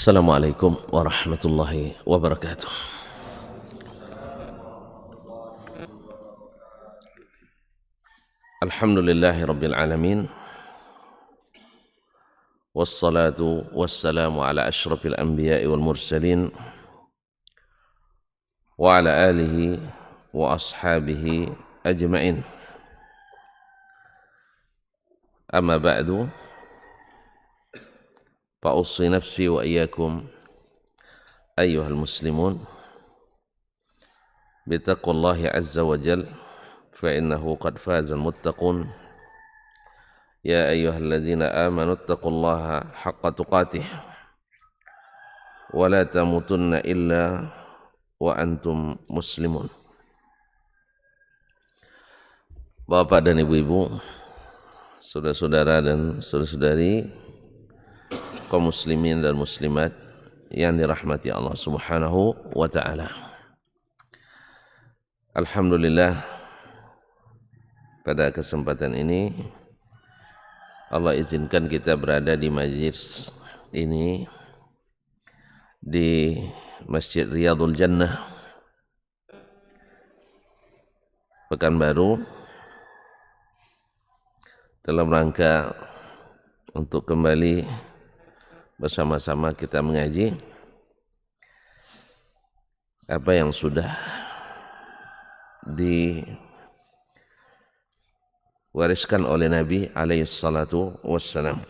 Assalamualaikum warahmatullahi wabarakatuh. Alhamdulillahi rabbil alamin. Wassalatu wassalamu ala asyrafil anbiya'i wal mursalin wa ala alihi wa ashabihi ajma'in. Amma ba'du, fa'ussi nafsi wa iyyakum ayyuhal muslimun bitaqwallahi azza wa jal fa innahu qad fazal muttaqun. Ya ayyuhalladzina amanu taqullaha haqqa tuqatih wa la tamutunna illa wa antum muslimun. Bapak dan ibu-ibu, saudara-saudara dan saudari-saudari, kaum muslimin dan muslimat yang dirahmati Allah Subhanahu wa taala. Alhamdulillah, pada kesempatan ini Allah izinkan kita berada di majlis ini di Masjid Riyadhul Jannah, Pekanbaru, dalam rangka untuk kembali bersama-sama kita mengaji apa yang sudah diwariskan oleh Nabi alaihi salatu wassalam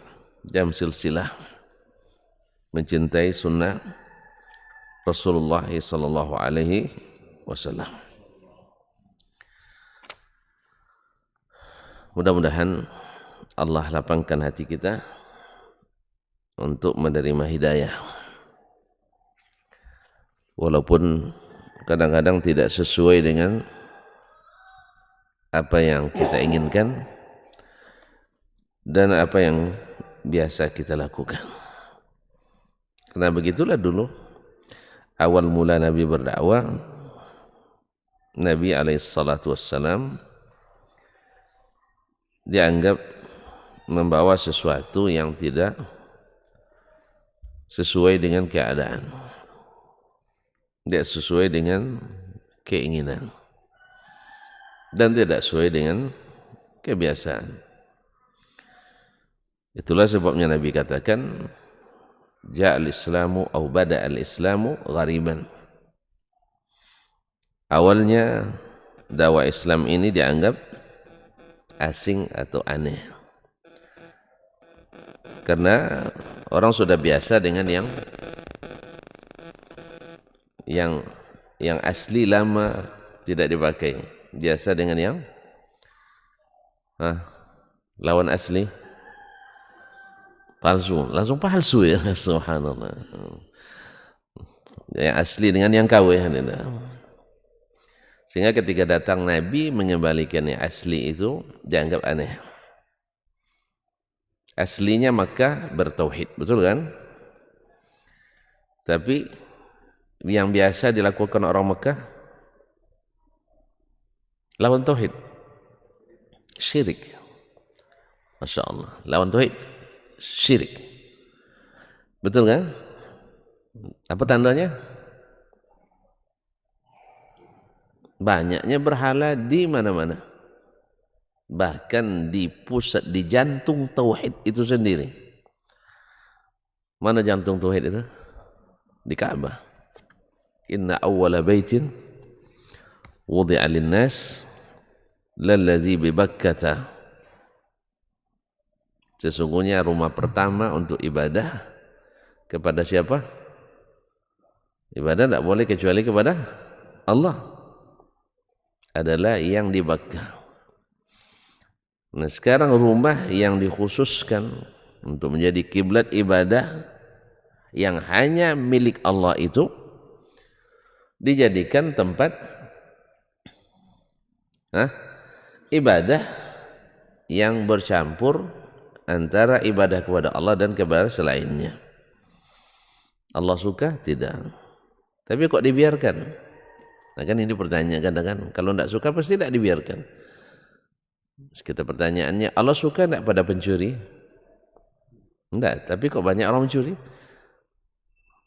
dalam silsilah mencintai sunnah Rasulullah sallallahu alaihi wasallam. Mudah-mudahan Allah lapangkan hati kita untuk menerima hidayah, walaupun kadang-kadang tidak sesuai dengan apa yang kita inginkan dan apa yang biasa kita lakukan. Karena begitulah dulu awal mula Nabi berdakwah. Nabi alaihissalatu wassalam dianggap membawa sesuatu yang tidak sesuai dengan keadaan, tidak sesuai dengan keinginan, dan tidak sesuai dengan kebiasaan. Itulah sebabnya Nabi katakan, ja'al islamu au bada'al islamu ghariban. Awalnya dakwah Islam ini dianggap asing atau aneh, karena orang sudah biasa dengan yang asli lama tidak dipakai, biasa dengan yang lawan asli palsu, langsung palsu ya. Subhanallah. Yang asli dengan yang KW. Sehingga ketika datang Nabi mengembalikan yang asli itu dianggap aneh. Aslinya Makkah bertauhid, betul kan? Tapi yang biasa dilakukan orang Makkah lawan tauhid, syirik. Masya Allah, lawan tauhid, syirik. Betul kan? Apa tandanya? Banyaknya berhala di mana-mana. Bahkan di pusat, di jantung tauhid itu sendiri. Mana jantung tauhid itu? Di Ka'bah. Inna awwala baitin wudi'a lin-nas lallazi bi Bakkah. Sesungguhnya rumah pertama untuk ibadah kepada siapa? Ibadah tidak boleh kecuali kepada Allah, adalah yang di Bakkah. Nah, sekarang rumah yang dikhususkan untuk menjadi kiblat ibadah yang hanya milik Allah itu dijadikan tempat ibadah yang bercampur antara ibadah kepada Allah dan kepada selainnya. Allah suka? Tidak. Tapi kok dibiarkan? Nah kan ini pertanyaan kadang-kadang. Kalau tidak suka pasti tidak dibiarkan. Kita pertanyaannya, Allah suka tidak pada pencuri? Tidak, tapi kok banyak orang mencuri?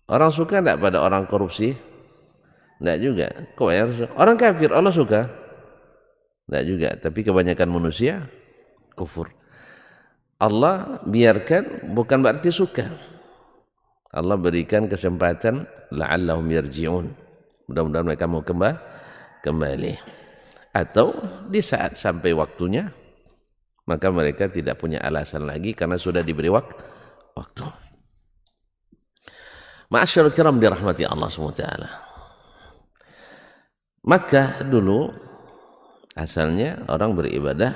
Orang suka enggak pada orang korupsi? Enggak juga. Kok ya? Orang kafir Allah suka? Enggak juga. Tapi kebanyakan manusia kufur. Allah biarkan bukan berarti suka. Allah berikan kesempatan la'allahum yarji'un. Mudah-mudahan mereka mau kembali. Atau di saat sampai waktunya maka mereka tidak punya alasan lagi karena sudah diberi waktu. Ma'asyiral kiram dirahmati Allah SWT. Makkah dulu asalnya orang beribadah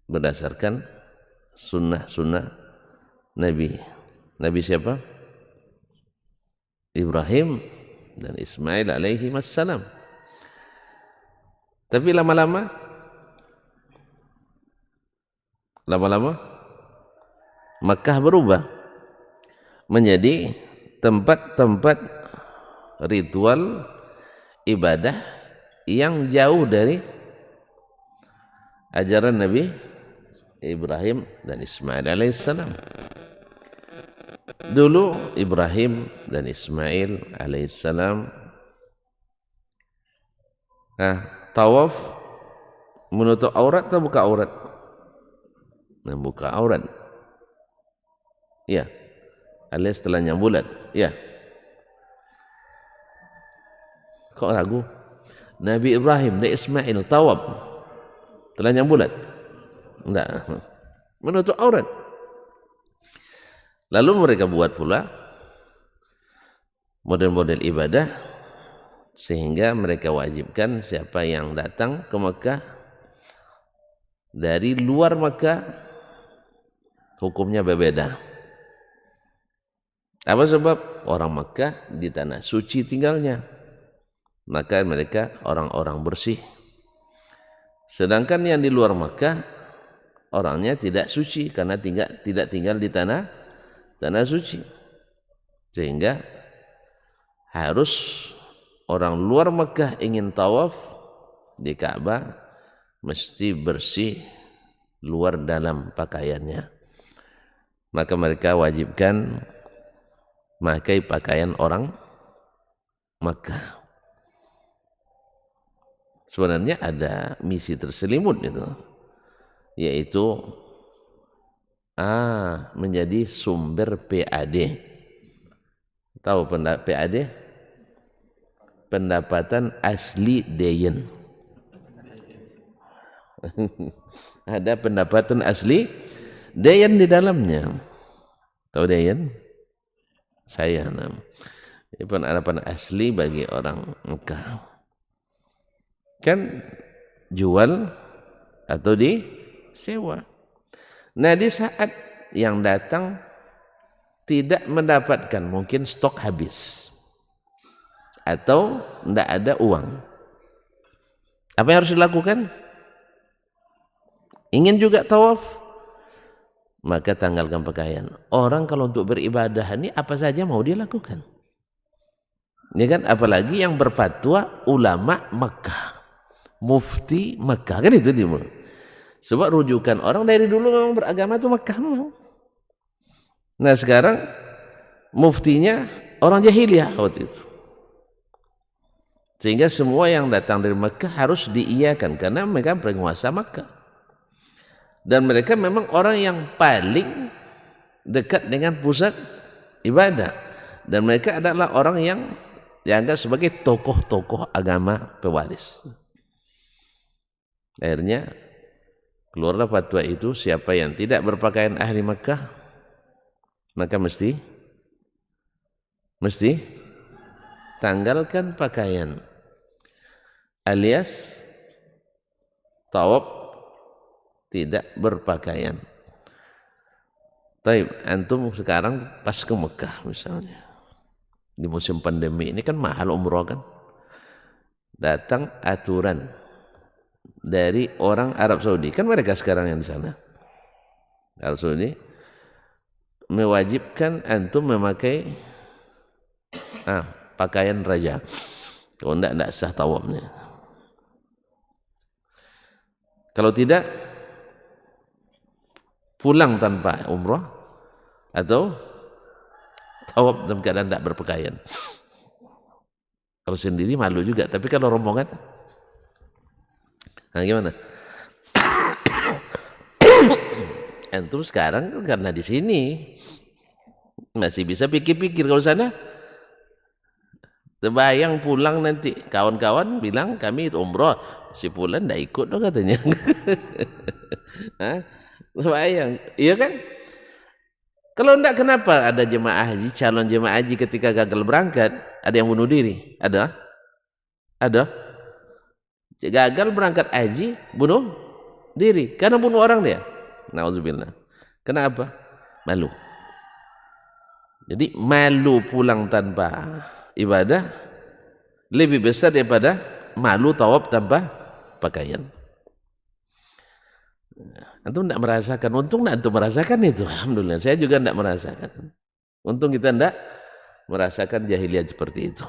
berdasarkan sunnah Nabi. Nabi siapa? Ibrahim dan Ismail alaihi wassalam. Tapi lama-lama Makkah berubah menjadi tempat-tempat ritual ibadah yang jauh dari ajaran Nabi Ibrahim dan Ismail alaihissalam. Dulu Ibrahim dan Ismail alaihissalam tawaf menutup aurat atau buka aurat? Membuka aurat. Ya. Alias setelahnya bulat. Ya. Kok ragu? Nabi Ibrahim dan Ismail tawaf setelahnya bulat? Enggak. Menutup aurat. Lalu mereka buat pula model-model ibadah sehingga mereka wajibkan siapa yang datang ke Mekah dari luar Mekah hukumnya berbeda. Apa sebab? Orang Mekah di tanah suci tinggalnya, maka mereka orang-orang bersih. Sedangkan yang di luar Mekah orangnya tidak suci karena tidak tinggal di tanah suci. Sehingga harus orang luar Mekah ingin tawaf di Ka'bah mesti bersih luar dalam pakaiannya. Maka mereka wajibkan memakai pakaian orang Mekah. Sebenarnya ada misi terselimut itu, yaitu menjadi sumber PAD. Tahu PAD? Pendapatan asli Dayen. Ada pendapatan asli Dayen di dalamnya. Tahu Dayen? Saya ini pendapatan asli bagi orang Mekah. Kan jual atau disewa. Nah di saat yang datang tidak mendapatkan, mungkin stok habis atau tidak ada uang, apa yang harus dilakukan? Ingin juga tawaf, maka tanggalkan pakaian. Orang kalau untuk beribadah ini apa saja mau dia lakukan. Ini kan apalagi yang berfatwa ulama Mekah, mufti Mekah, kan itu dia. Sebab rujukan orang dari dulu memang beragama itu Mekah. Nah sekarang muftinya orang jahiliyah waktu itu. Sehingga semua yang datang dari Mekah harus diiyakan karena mereka penguasa Mekah. Dan mereka memang orang yang paling dekat dengan pusat ibadah. Dan mereka adalah orang yang dianggap sebagai tokoh-tokoh agama pewaris. Akhirnya keluarlah fatwa itu, siapa yang tidak berpakaian ahli Mekah maka mesti tanggalkan pakaian, alias tawaf tidak berpakaian. Taib, antum sekarang pas ke Mekah misalnya di musim pandemi ini kan mahal umroh kan, datang aturan dari orang Arab Saudi, kan mereka sekarang yang di sana Arab Saudi mewajibkan antum memakai pakaian raja. Kalau tidak sah tawafnya. Kalau tidak, pulang tanpa umrah atau tawaf dalam keadaan tak berpakaian. Kalau sendiri malu juga, tapi kalau rombongan, nah gimana? Antum sekarang karena di sini masih bisa pikir-pikir, kalau sana terbayang pulang nanti kawan-kawan bilang kami itu umroh, si Fulan ndak ikut dong katanya. Hah? Terbayang, iya kan? Kalau enggak, kenapa ada jemaah haji, calon jemaah haji ketika gagal berangkat ada yang bunuh diri? Ada? Ada? Gagal berangkat haji, bunuh diri karena bunuh orang dia. Nauzubillah. Kenapa? Malu. Jadi malu pulang tanpa ibadah lebih besar daripada malu tawaf tanpa pakaian. Antum tidak merasakan, untung tidak antum merasakan itu. Alhamdulillah, saya juga tidak merasakan. Untung kita tidak merasakan jahiliyah seperti itu.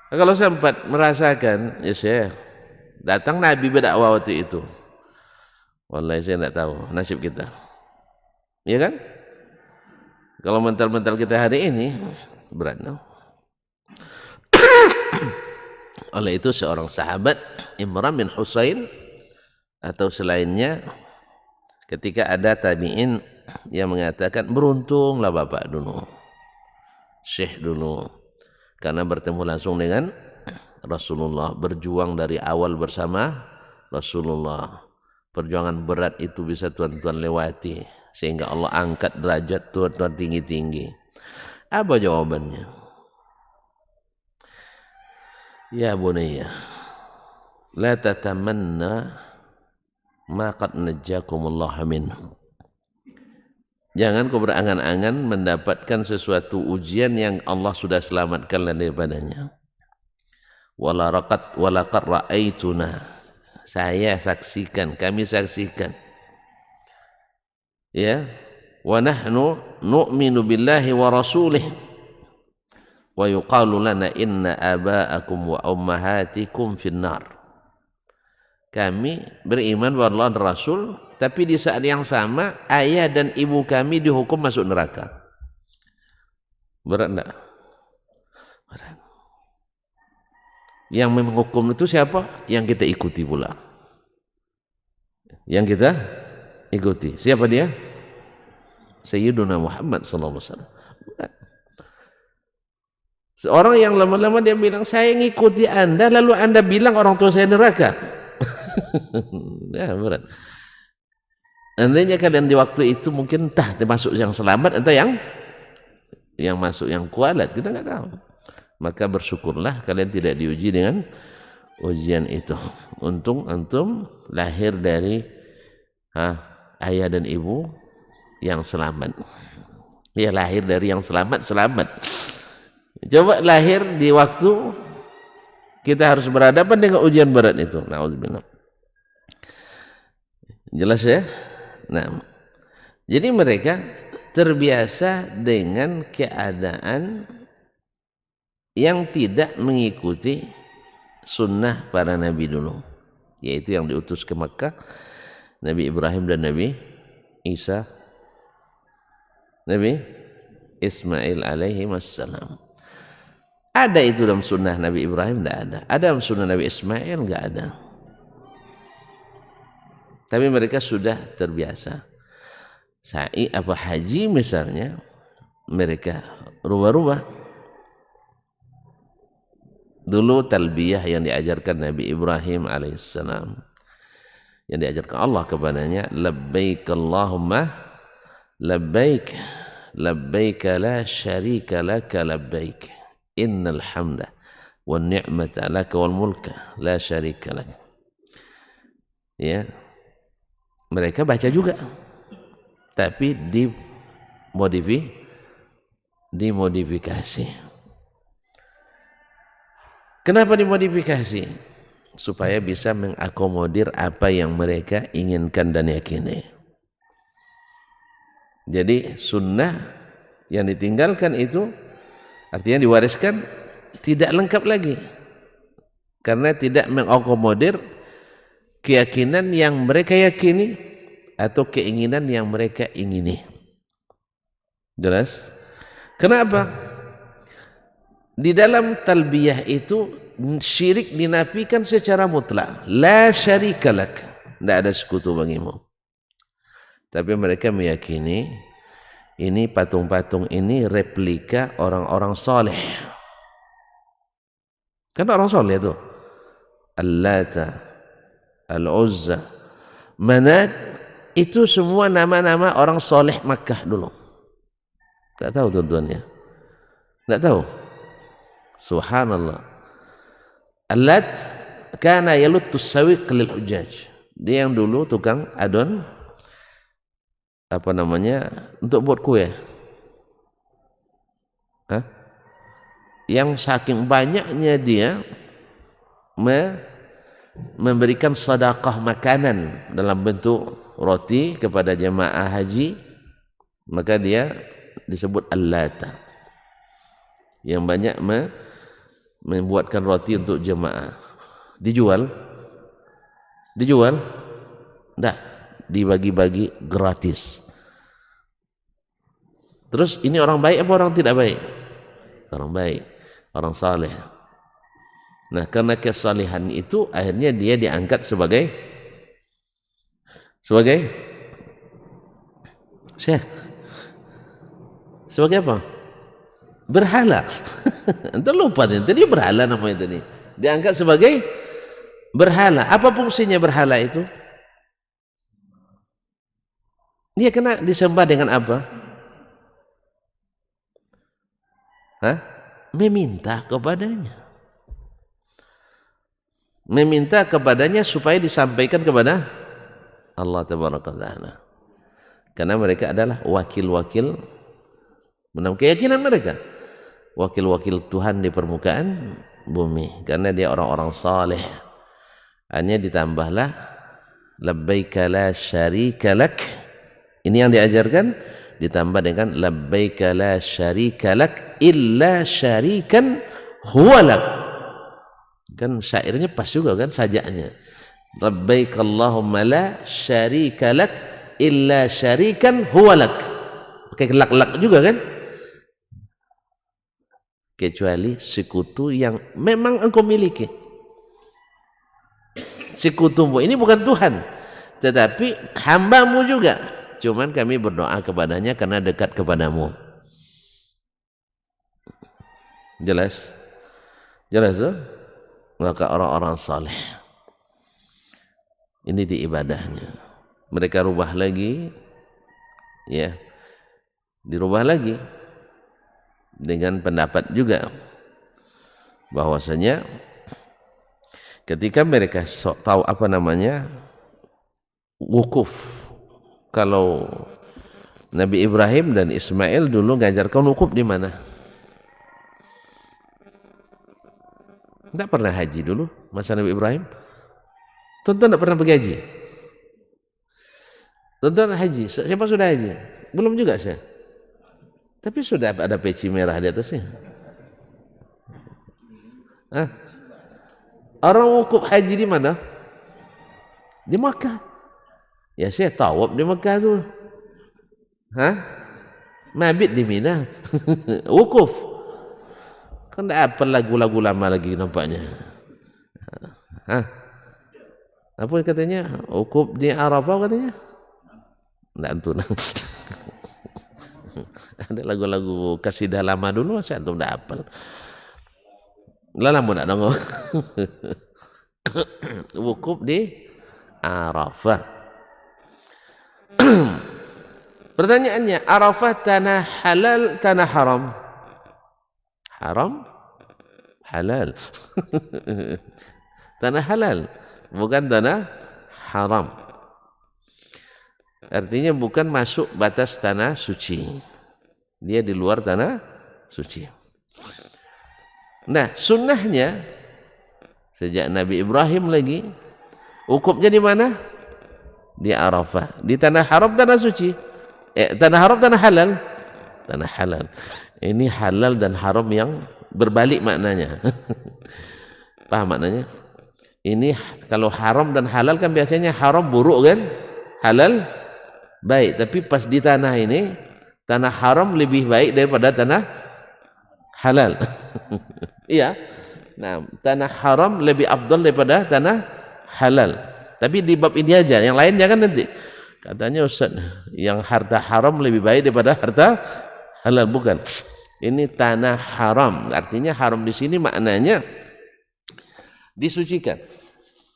Nah, kalau sempat merasakan, ya saya datang Nabi berdakwah waktu itu. Wallahi saya tidak tahu nasib kita. Ya kan? Kalau mental-mental kita hari ini berat. No? Oleh itu seorang sahabat Imran bin Husain atau selainnya, ketika ada tabi'in yang mengatakan beruntunglah bapak dulu, syekh dulu, karena bertemu langsung dengan Rasulullah, berjuang dari awal bersama Rasulullah. Perjuangan berat itu bisa tuan-tuan lewati sehingga Allah angkat derajat tuan-tuan tinggi-tinggi. Apa jawabannya? Ya bunayya, la tatamanna ma qad najjakumullah minhu. Jangan kau berangan-angan mendapatkan sesuatu ujian yang Allah sudah selamatkan daripadanya. Walaqad ra'aituna, saya saksikan, kami saksikan. Ya, wa nahnu nu'minu billahi wa rasulih wa yuqalu lana inna aba'akum wa ummahatikum finnar. Kami beriman bahwa Allah dan Rasul, tapi di saat yang sama ayah dan ibu kami dihukum masuk neraka. Berat enggak? Berat. Yang menghukum itu siapa? Yang kita ikuti pula. Yang kita ikuti. Siapa dia? Sayyiduna Muhammad sallallahu alaihi wasallam. Seorang yang lama-lama dia bilang saya ngikuti Anda, lalu Anda bilang orang tua saya neraka. Ya berat. Andainya kalian di waktu itu mungkin entah termasuk yang selamat atau yang masuk yang kualat, kita nggak tahu. Maka bersyukurlah kalian tidak diuji dengan ujian itu. Untung antum lahir dari ayah dan ibu yang selamat. Ya, lahir dari yang selamat. Coba lahir di waktu kita harus berhadapan dengan ujian berat itu. Nauzubillah. Jelas ya? Nah, jadi mereka terbiasa dengan keadaan yang tidak mengikuti sunnah para nabi dulu, yaitu yang diutus ke Makkah, Nabi Ibrahim dan Nabi Isa, Nabi Ismail alaihi wassalam. Ada itu dalam sunnah Nabi Ibrahim? Tidak ada. Ada dalam sunnah Nabi Ismail? Enggak ada. Tapi mereka sudah terbiasa. Sa'i apa haji misalnya, mereka rubah-rubah. Dulu talbiyah yang diajarkan Nabi Ibrahim alaihissalam, yang diajarkan Allah kepadanya, labbaik Allahumma labbaik, labbaik la syarika laka labbaik, innal hamda wan ni'mata laka wal mulka la syarika lak. Ya, mereka baca juga, tapi dimodifikasi. Kenapa dimodifikasi? Supaya bisa mengakomodir apa yang mereka inginkan dan yakini. Jadi sunnah yang ditinggalkan itu artinya diwariskan tidak lengkap lagi, karena tidak mengakomodir keyakinan yang mereka yakini atau keinginan yang mereka ingini. Jelas? Kenapa? Di dalam talbiyah itu syirik dinafikan secara mutlak. La syarika lak. Tidak ada sekutu bagimu. Tapi mereka meyakini ini patung-patung ini replika orang-orang saleh. Kan orang saleh itu. Al-Lata, Al-Uzza, Manat, itu semua nama-nama orang saleh Makkah dulu. Tak tahu tuan-tuannya? Tak tahu? Subhanallah. Al-Lat kana yaluttus sawiq lil hujjaj. Dia yang dulu tukang adon apa namanya untuk buat kue. Hah? Yang saking banyaknya dia memberikan sedekah makanan dalam bentuk roti kepada jemaah haji, maka dia disebut Al-Lata, yang banyak membuatkan roti untuk jemaah. Dijual? Enggak, dibagi-bagi gratis. Terus ini orang baik apa orang tidak baik? Orang baik, orang saleh. Nah, karena kesalehan itu akhirnya dia diangkat sebagai syekh. Sebagai apa? Berhala. Entah lupa nih, tadi berhala namanya tadi. Diangkat sebagai berhala. Apa fungsinya berhala itu? Dia kena disembah dengan apa? Hah? Meminta kepadanya supaya disampaikan kepada Allah Tabaraka Ta'ala. Karena mereka adalah wakil-wakil, menurut keyakinan mereka, wakil-wakil Tuhan di permukaan bumi. Karena dia orang-orang saleh. Hanya ditambahlah labbaika la syarika lak. Ini yang diajarkan, ditambah dengan labbaika la syarika lak illa syarikan huwa lak. Kan syairnya pas juga kan sajaknya. Labbaik Allahumma la syarika lak illa syarikan huwa lak. Pakai lak-lak juga kan? Kecuali sekutu yang memang engkau miliki. Sekutumu ini bukan Tuhan, tetapi hambamu juga. Cuman kami berdoa kepadanya karena dekat kepadamu. Jelas? Jelas tuh? Maka orang-orang saleh ini di ibadahnya mereka rubah lagi, ya, dirubah lagi dengan pendapat juga bahwasanya ketika mereka tahu apa namanya wukuf, kalau Nabi Ibrahim dan Ismail dulu ngajarkan wukuf di mana? Tidak pernah haji dulu masa Nabi Ibrahim. Tuan-tuan tidak pernah pergi haji. Tuan-tuan haji, siapa sudah haji? Belum juga saya. Tapi sudah ada peci merah di atasnya. Hah? Orang wukuf haji di mana? Di Makkah. Ya saya tawaf di Makkah tu. Hah? Mabit di Mina. Wukuf. Kan tak apa lagu-lagu lama lagi nampaknya. Hah? Apa katanya? Wukuf di Arafah katanya? Tidak antum. Ada lagu-lagu kasidah lama dulu saya antum tidak hafal. Lama nak dengar. Wukuf di Arafah. Pertanyaannya, Arafah tanah halal, tanah haram? Haram? Halal. Tanah halal, bukan tanah haram. Artinya bukan masuk batas tanah suci. Dia di luar tanah suci. Nah, sunnahnya sejak Nabi Ibrahim lagi, wukufnya di mana? Di Arafah. Di tanah haram, tanah suci. Tanah haram, tanah halal. Tanah halal. Ini halal dan haram yang berbalik maknanya. Paham maknanya? Ini kalau haram dan halal kan biasanya haram buruk kan? Halal baik. Tapi pas di tanah ini, Tanah haram lebih baik daripada tanah halal. Iya. Nah, tanah haram lebih afdal daripada tanah halal. Tapi di bab ini aja, yang lain jangan nanti. Katanya Ustaz, yang harta haram lebih baik daripada harta halal. Bukan. Ini tanah haram. Artinya haram di sini maknanya disucikan.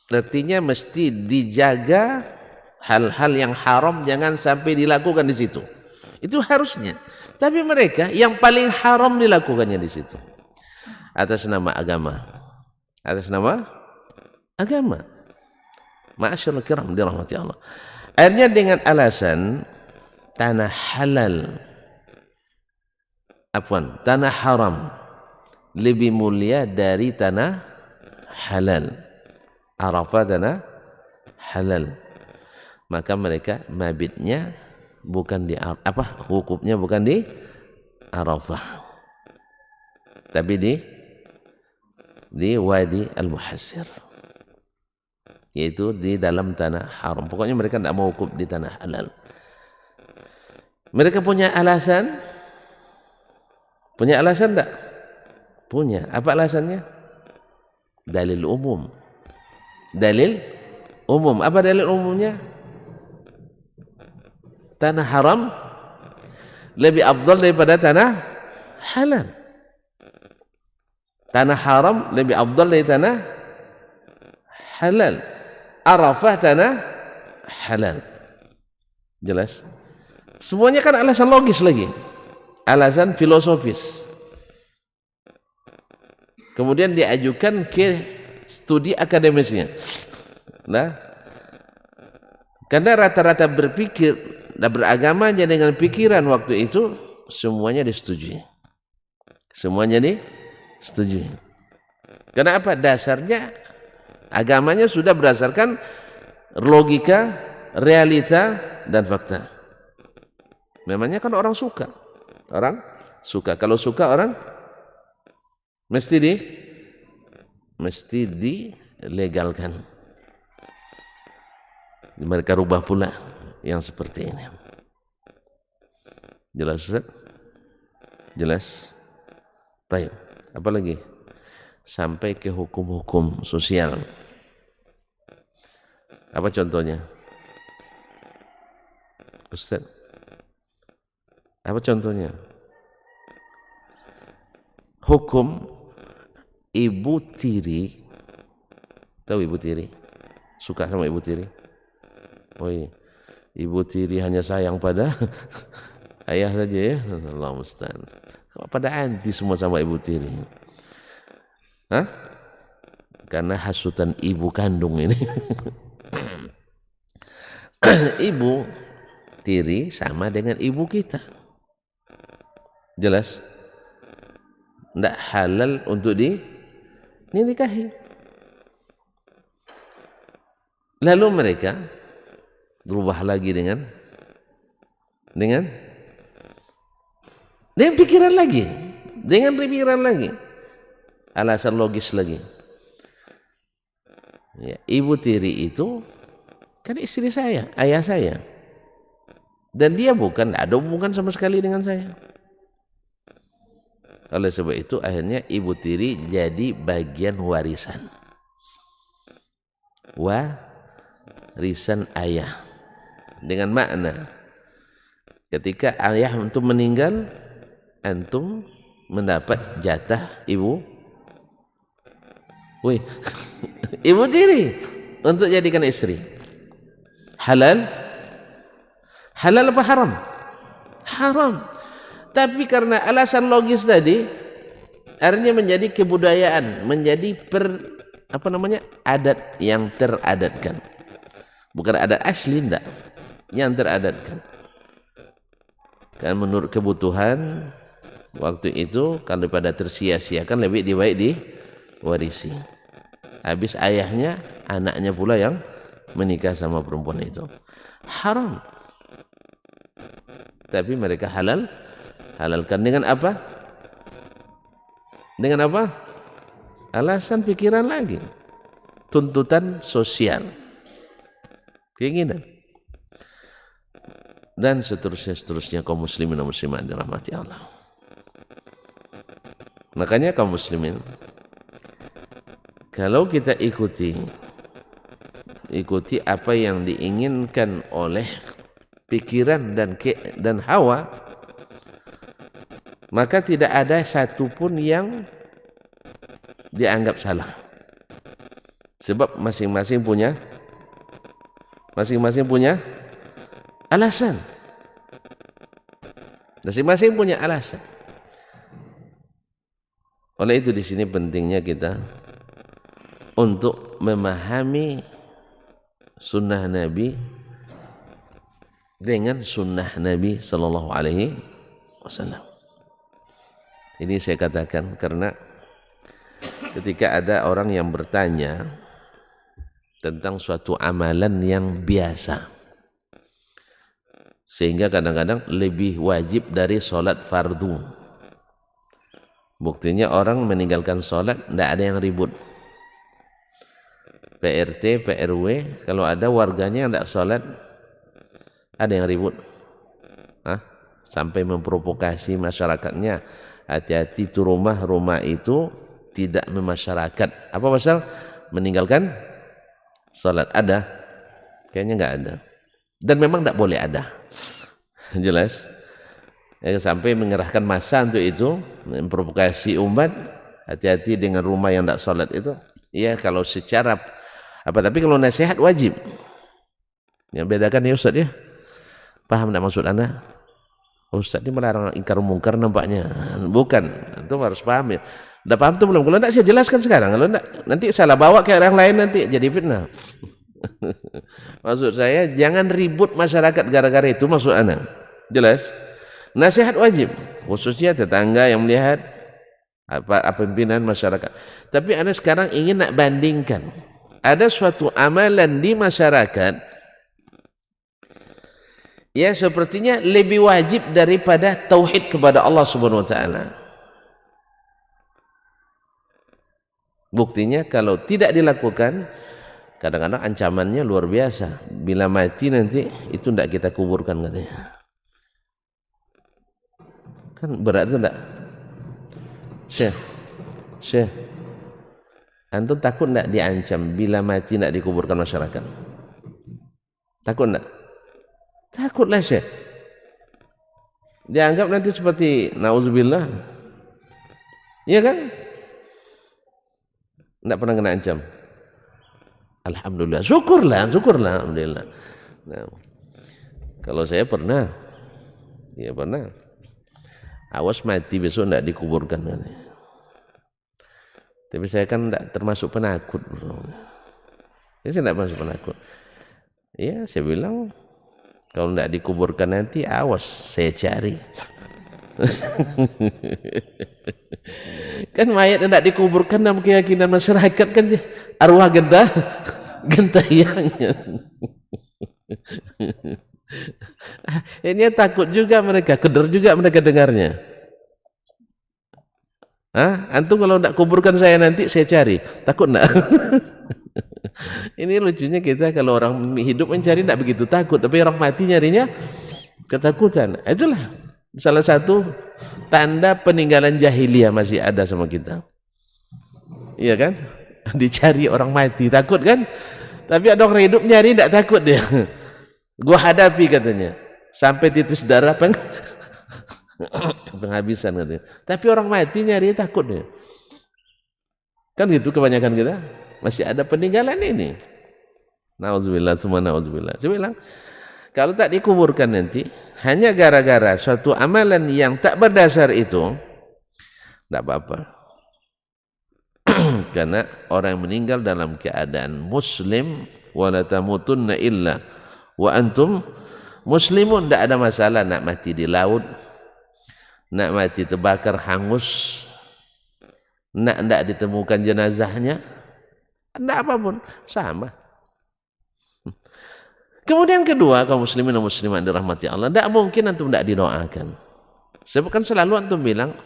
Artinya mesti dijaga hal-hal yang haram jangan sampai dilakukan di situ. Itu harusnya. Tapi mereka yang paling haram dilakukannya di situ. Atas nama agama. Atas nama agama. Ma'asyarul kiram dirahmati Allah. Akhirnya dengan alasan tanah halal, tanah haram lebih mulia dari tanah halal. Arafah tanah halal. Maka mereka mabitnya bukan di wukufnya bukan di Arafah. Tapi di Wadi Al-Muhassir, yaitu di dalam tanah haram. Pokoknya mereka tidak mau wukuf di tanah halal. Mereka punya alasan? Punya alasan tidak? Punya. Apa alasannya? Dalil umum. Dalil umum. Apa dalil umumnya? Tanah haram lebih afdal daripada tanah halal. Tanah haram lebih afdal dari tanah halal. Arafah tanah halal. Jelas? Semuanya kan alasan logis lagi. Alasan filosofis. Kemudian diajukan ke studi akademisnya. Nah, karena rata-rata berpikir dan beragama aja dengan pikiran waktu itu semuanya disetujui. Semuanya disetujui. Kenapa? Dasarnya agamanya sudah berdasarkan logika, realita dan fakta. Memangnya kan orang suka. Orang suka. Kalau suka orang mesti dilegalkan. Mereka rubah pula yang seperti ini. Jelas Ustaz? Jelas? Baik. Apa lagi? Sampai ke hukum-hukum sosial. Apa contohnya? Ustaz? Apa contohnya? Hukum ibu tiri. Tahu ibu tiri? Suka sama ibu tiri? Oh iya. Ibu tiri hanya sayang pada ayah saja ya. Allah musta'an. Pada anti semua sama ibu tiri. Hah? Karena hasutan ibu kandung ini. Ibu tiri sama dengan ibu kita. Jelas? Tidak halal untuk dinikahi. Lalu mereka berubah lagi dengan pikiran lagi, alasan logis lagi. Ya, ibu tiri itu kan istri saya, ayah saya, dan dia bukan ada hubungan sama sekali dengan saya. Oleh sebab itu akhirnya ibu tiri jadi bagian warisan ayah. Dengan makna ketika ayah antum meninggal, antum mendapat jatah ibu tiri untuk jadikan istri. Halal apa haram? Haram. Tapi karena alasan logis tadi, akhirnya menjadi kebudayaan, menjadi adat yang teradatkan. Bukan adat asli, enggak. Yang teradatkan. Kan menurut kebutuhan waktu itu, kalau pada tersia-siakan lebih baik diwarisi. Habis ayahnya, anaknya pula yang menikah sama perempuan itu. Haram. Tapi mereka halalkan dengan apa? Dengan apa? Alasan pikiran lagi. Tuntutan sosial. Keinginan. dan seterusnya kaum muslimin dan muslimat dirahmati Allah. Makanya kaum muslimin, kalau kita ikuti apa yang diinginkan oleh pikiran dan hawa, maka tidak ada satupun yang dianggap salah. Sebab masing-masing punya alasan. Masing-masing punya alasan. Oleh itu di sini pentingnya kita untuk memahami sunnah Nabi dengan sunnah Nabi Sallallahu Alaihi Wasallam. Ini saya katakan karena ketika ada orang yang bertanya tentang suatu amalan yang biasa, sehingga kadang-kadang lebih wajib dari sholat fardu. Buktinya orang meninggalkan sholat tidak ada yang ribut. PRT, PRW, kalau ada warganya yang tidak sholat, ada yang ribut. Sampai memprovokasi masyarakatnya, hati-hati itu rumah itu tidak memasyarakat. Apa pasal? Meninggalkan sholat. Ada? Kayaknya nggak ada. Dan memang tidak boleh ada. Jelas? Sampai mengerahkan massa untuk itu, memprovokasi umat, hati-hati dengan rumah yang tidak sholat itu. Ya kalau secara tapi kalau nasihat wajib. Yang bedakan ya Ustaz ya. Paham tidak maksud Anda? Ustaz ini melarang ingkar mungkar nampaknya. Bukan, itu harus paham ya. Udah paham tuh belum? Kalau tidak saya jelaskan sekarang. Kalau tidak nanti salah bawa ke orang lain, nanti jadi fitnah. Maksud saya jangan ribut masyarakat gara-gara itu, maksud Anda. Jelas? Nasihat wajib, khususnya tetangga yang melihat pimpinan masyarakat. Tapi Anda sekarang ingin nak bandingkan, ada suatu amalan di masyarakat ya sepertinya lebih wajib daripada tauhid kepada Allah Subhanahu wa taala. Buktinya kalau tidak dilakukan, kadang-kadang ancamannya luar biasa. Bila mati nanti itu tidak kita kuburkan katanya. Kan berat itu enggak? Syekh. Antum takut enggak diancam bila mati enggak dikuburkan masyarakat? Takut enggak? Takutlah Syekh. Dianggap nanti seperti nauzubillah. Iya kan? Enggak pernah kena ancam. Alhamdulillah. Syukurlah alhamdulillah. Nah, kalau saya pernah. Ya pernah. Awas mati besok tidak dikuburkan. Tapi saya kan tidak termasuk penakut. Saya tidak termasuk penakut. Ya saya bilang kalau tidak dikuburkan nanti awas saya cari. Kan mayat tidak dikuburkan dalam keyakinan masyarakat kan arwah gentayangan. Ini takut juga mereka, keder juga mereka dengarnya. Antum kalau tidak kuburkan saya nanti saya cari, takut enggak? Ini lucunya kita kalau orang hidup mencari tidak begitu takut, tapi orang mati nyarinya ketakutan. Itulah salah satu tanda peninggalan jahiliyah masih ada sama kita. Iya kan? Dicari orang mati takut kan? Tapi ada orang hidup nyari tidak takut dia. Gua hadapi katanya sampai titis darah penghabisan katanya. Tapi orang mati nyari takut dia. Kan gitu kebanyakan kita masih ada peninggalan ini. Nauzubillah tsumma nauzubillah. Saya bilang kalau tak dikuburkan nanti hanya gara-gara suatu amalan yang tak berdasar itu tidak apa-apa. Karena orang yang meninggal dalam keadaan muslim wala tamutunna illa wa antum muslimun, tidak ada masalah nak mati di laut, nak mati terbakar hangus, nak tidak ditemukan jenazahnya, tidak apapun sama. Kemudian kedua, kaum muslimin dan muslimat dirahmati Allah, tidak mungkin antum tidak didoakan. Sebab kan selalu antum bilang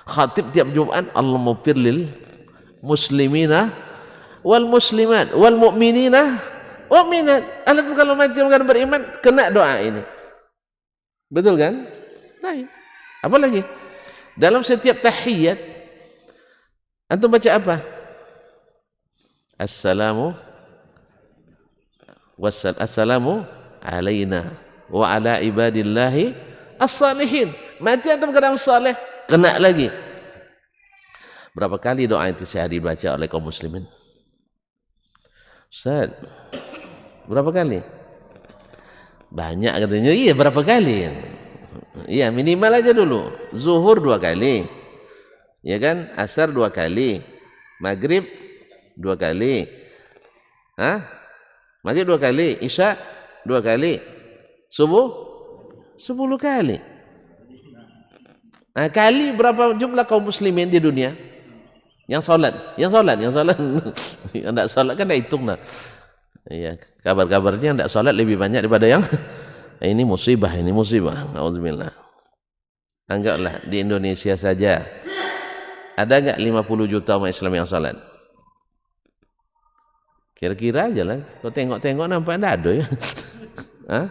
khatib tiap Jumat, Allahumma ighfir lil muslimina wal muslimat wal mu'minina mu'minat. Antum kalau mati orang beriman kena doa ini. Betul kan? Nah, apa lagi? Dalam setiap tahiyat antum baca apa? Assalamu alaina wa ala ibadillahi as-salihin. Mati antum kadang saleh, kena lagi. Berapa kali doa itu sehari dibaca oleh kaum muslimin? Ustaz, berapa kali? Banyak katanya. Iya, berapa kali? Iya, minimal aja dulu. Zuhur 2 kali. Ya kan? Asar 2 kali. Maghrib 2 kali. Hah? Maghrib 2 kali. Isya 2 kali. Subuh 10 kali. Nah, kali berapa jumlah kaum muslimin di dunia? Yang sholat. Yang tidak sholat kan tidak hitung lah. Iya, kabar-kabarnya tidak sholat lebih banyak daripada yang ini musibah. Auzubillah. Anggaplah di Indonesia saja ada enggak 50 juta umat Islam yang sholat? Kira-kira aja lah. Kau tengok-tengok nampak tidak ada ya. Hah?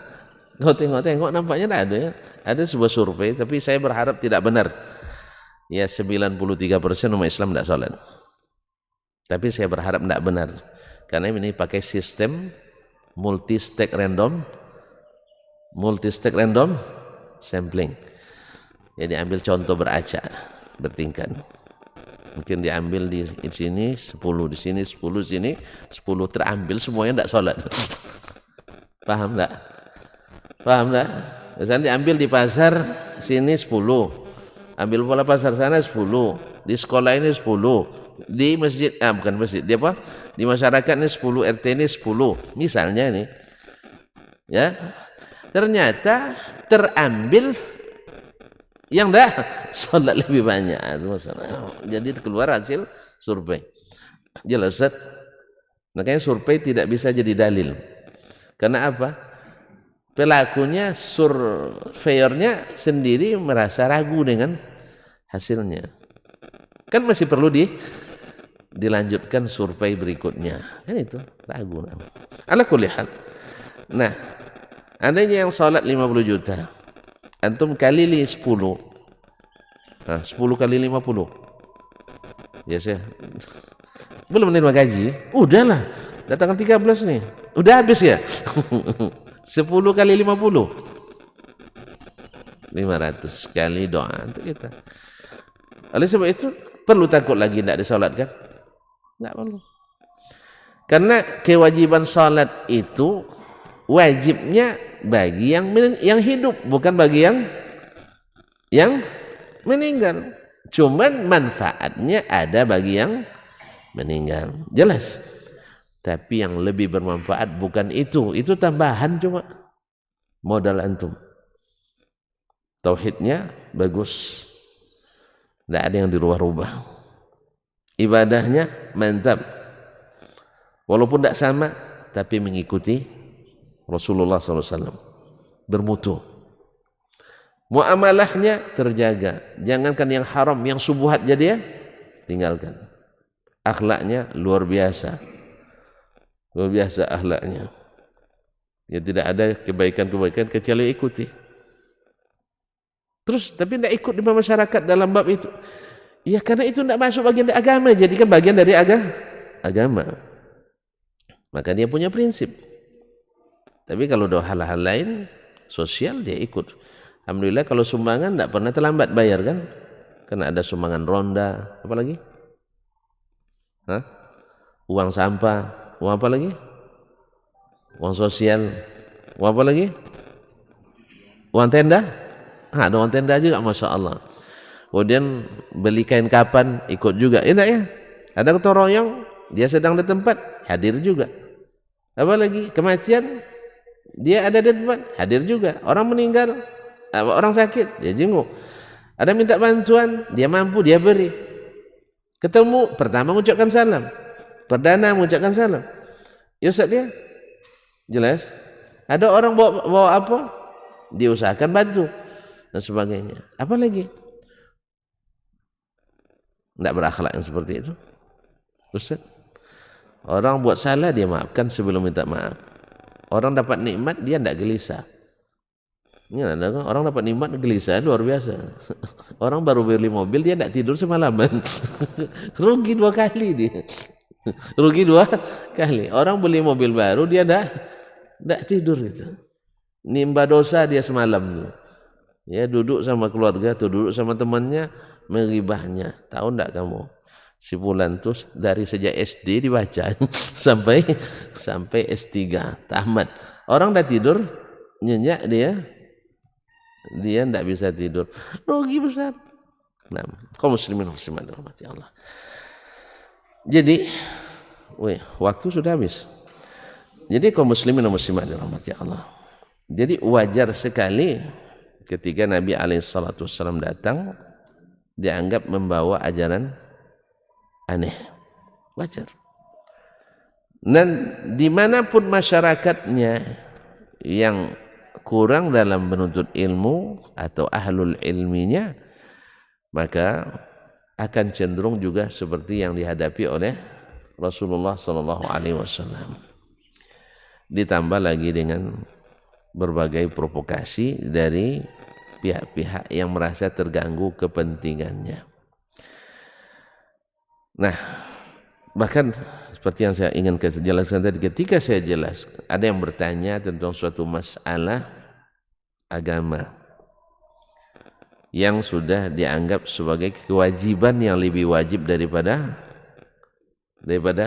Kau tengok-tengok nampaknya tidak ada ya. Ada sebuah survei, tapi saya berharap tidak benar. Ya 93% umat Islam tidak sholat. Tapi saya berharap tidak benar. Karena ini pakai sistem multi-stack random sampling. Jadi ambil contoh beracak, bertingkat. Mungkin diambil di sini 10, di sini 10, sini 10 terambil semuanya tidak sholat. Paham tak? Misalnya diambil di pasar sini 10, ambil pola pasar sana 10, di sekolah ini 10, di masjid, bukan masjid, di apa? Di masyarakat ini 10, RT ini 10, misalnya ini, ya, ternyata terambil yang dah sholat lebih banyak. Jadi keluar hasil survei. Jelas, Ustaz? Makanya survei tidak bisa jadi dalil. Karena apa? Pelakunya, surveyornya sendiri merasa ragu dengan hasilnya. Kan masih perlu dilanjutkan survei berikutnya. Kan itu, ragu. Ala kulli hal. Nah, adanya yang sholat 50 juta. Antum kali 10. Nah, 10 kali 50. Ya saya belum menerima gaji. Udahlah, datangkan 13 nih. Udah habis ya? 10 kali 50. 500 kali doa untuk kita. Oleh sebab itu perlu takut lagi tidak disolatkan? Tidak perlu. Karena kewajiban salat itu wajibnya bagi yang hidup, bukan bagi yang meninggal. Cuman manfaatnya ada bagi yang meninggal. Jelas. Tapi yang lebih bermanfaat bukan itu. Itu tambahan cuma modal antum. Tauhidnya bagus. Tidak ada yang dirubah-rubah. Ibadahnya mantap. Walaupun tidak sama, tapi mengikuti Rasulullah SAW. Bermutu. Muamalahnya terjaga. Jangankan yang haram, yang subuhat jadi ya, tinggalkan. Akhlaknya luar biasa. Luar biasa akhlaknya. Ya tidak ada kebaikan-kebaikan kecuali ikuti. Terus tapi tidak ikut di masyarakat dalam bab itu. Ya karena itu tidak masuk bagian dari agama, jadikan bagian dari agama. Maka dia punya prinsip. Tapi kalau ada hal-hal lain sosial dia ikut. Alhamdulillah kalau sumbangan tidak pernah terlambat bayar kan? Karena ada sumbangan ronda, apa lagi? Hah? Uang sampah, uang apa lagi? Uang sosial, uang apa lagi? Uang tenda? Ada uang tenda juga, Masya Allah. Kemudian beli kain kapan, ikut juga. Enak ya? Ada ketua royong, dia sedang di tempat, hadir juga. Apa lagi? Kematian, dia ada di tempat, hadir juga. Orang meninggal, orang sakit, dia jenguk. Ada minta bantuan, dia mampu, dia beri. Ketemu, pertama mengucapkan salam. Perdana mengucapkan salam. Ya Ustaz dia? Jelas? Ada orang bawa apa? Diusahakan bantu. Dan sebagainya. Apa lagi? Tidak berakhlak yang seperti itu. Ustaz? Orang buat salah, dia maafkan sebelum minta maaf. Orang dapat nikmat, dia tidak gelisah. Ya, orang dapat nikmat gelisah luar biasa. Orang baru beli mobil dia tidak tidur semalaman. Rugi 2 kali dia. Rugi 2 kali. Orang beli mobil baru dia tidak tidur itu. Nimba dosa dia semalam. Ya duduk sama keluarga tuh, duduk sama temannya, meribahnya. Tahu enggak kamu? Si Fulan tuh dari sejak SD dibaca sampai S3 tamat. Orang dah tidur, nyenyak dia enggak bisa tidur. Rugi besar. Nah, kaum muslimin muslimat dirahmati Allah. Jadi, waktu sudah habis. Jadi kaum muslimin muslimat dirahmati Allah. Jadi wajar sekali ketika Nabi SAW datang dianggap membawa ajaran aneh, wajar. Dan dimanapun masyarakatnya yang kurang dalam menuntut ilmu atau ahlul ilminya, maka akan cenderung juga seperti yang dihadapi oleh Rasulullah SAW. Ditambah lagi dengan berbagai provokasi dari pihak-pihak yang merasa terganggu kepentingannya. Nah, bahkan seperti yang saya ingin jelaskan tadi, ketika saya jelas ada yang bertanya tentang suatu masalah agama yang sudah dianggap sebagai kewajiban yang lebih wajib daripada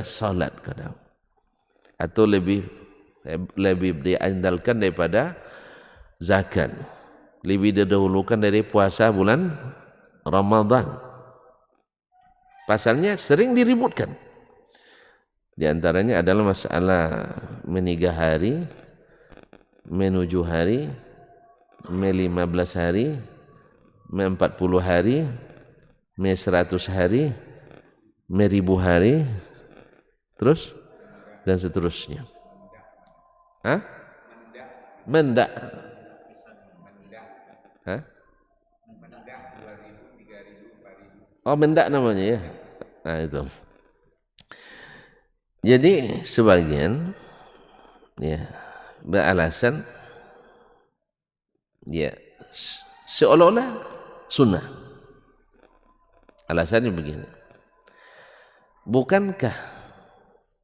salat kadang, atau lebih diandalkan daripada zakat, lebih didahulukan dari puasa bulan Ramadan. Pasalnya sering diributkan. Di antaranya adalah masalah me3 hari, me7 hari, me15 hari, me40 hari, me100 hari, me1000 hari, terus dan seterusnya. Hah? Mendak. Hah? Oh, mendak namanya ya. Nah itu. Jadi sebagian ya beralasan ya seolah-olah sunnah. Alasannya begini. Bukankah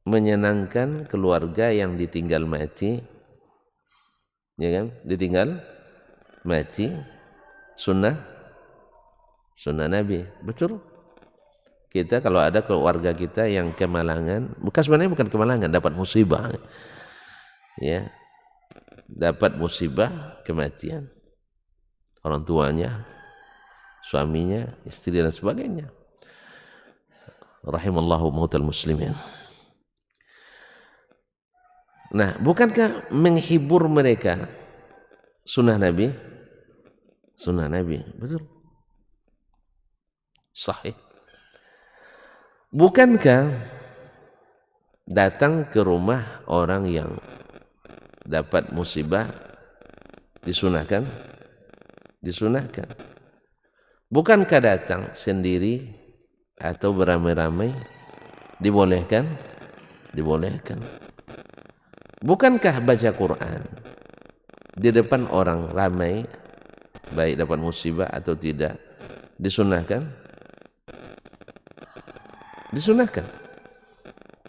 menyenangkan keluarga yang ditinggal mati, ya kan? Ditinggal mati sunnah Nabi, betul. Kita kalau ada keluarga kita yang kemalangan, sebenarnya bukan kemalangan, dapat musibah, ya, dapat musibah kematian, orang tuanya, suaminya, istri dan sebagainya. Rahimallahu mautal muslimin. Nah, bukankah menghibur mereka sunnah Nabi? Sunnah Nabi, betul. Sahih. Bukankah datang ke rumah orang yang dapat musibah disunahkan? Disunahkan. Bukankah datang sendiri atau beramai-ramai dibolehkan? Dibolehkan. Bukankah baca Quran di depan orang ramai, baik dapat musibah atau tidak, disunahkan? Disunahkan.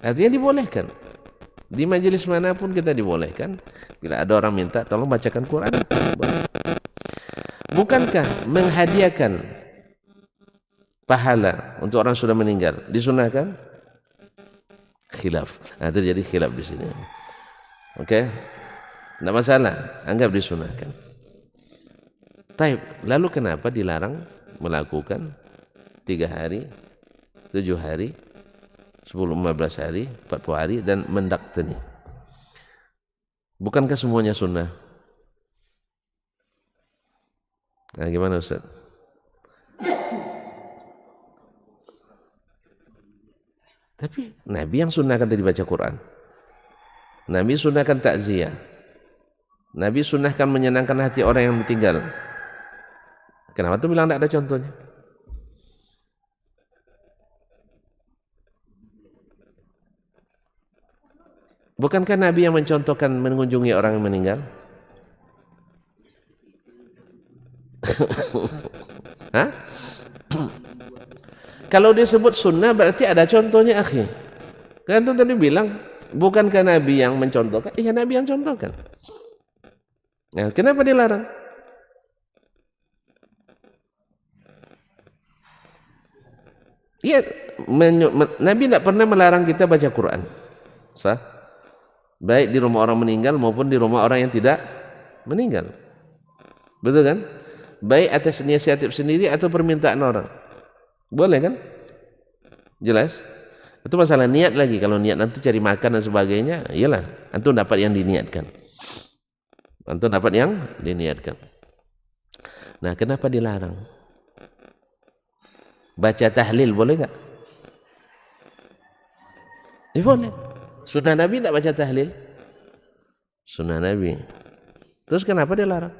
Artinya dibolehkan. Di majelis manapun kita dibolehkan. Bila ada orang minta tolong bacakan Quran, bukankah menghadiahkan pahala untuk orang sudah meninggal disunahkan? Khilaf. Nah, terjadi khilaf di sini. Oke? Tidak masalah, anggap disunahkan. Taib. Lalu kenapa dilarang melakukan 3 hari, 7 hari, 10-15 hari, 40 hari, dan mendak tani? Bukankah semuanya sunnah? Nah, gimana Ustaz? Tapi Nabi yang sunnahkan tadi baca Quran. Nabi sunnahkan takziah. Nabi sunnahkan menyenangkan hati orang yang meninggal. Kenapa tuh bilang tidak ada contohnya? Bukankah Nabi yang mencontohkan mengunjungi orang yang meninggal? Hah? Kalau disebut sunnah berarti ada contohnya, akhi. Kan itu tadi bilang, bukankah Nabi yang mencontohkan? Iya, Nabi yang contohkan. Nah, kenapa dilarang? Iya, Nabi tidak pernah melarang kita baca Quran. Sah? Baik di rumah orang meninggal maupun di rumah orang yang tidak meninggal. Betul kan? Baik atas inisiatif sendiri atau permintaan orang. Boleh kan? Jelas? Itu masalah niat lagi. Kalau niat nanti cari makan dan sebagainya, iyalah, antum dapat yang diniatkan. Antum dapat yang diniatkan. Nah, kenapa dilarang? Baca tahlil boleh gak? Boleh. Sunnah Nabi tidak baca tahlil? Sunnah Nabi. Terus kenapa dilarang?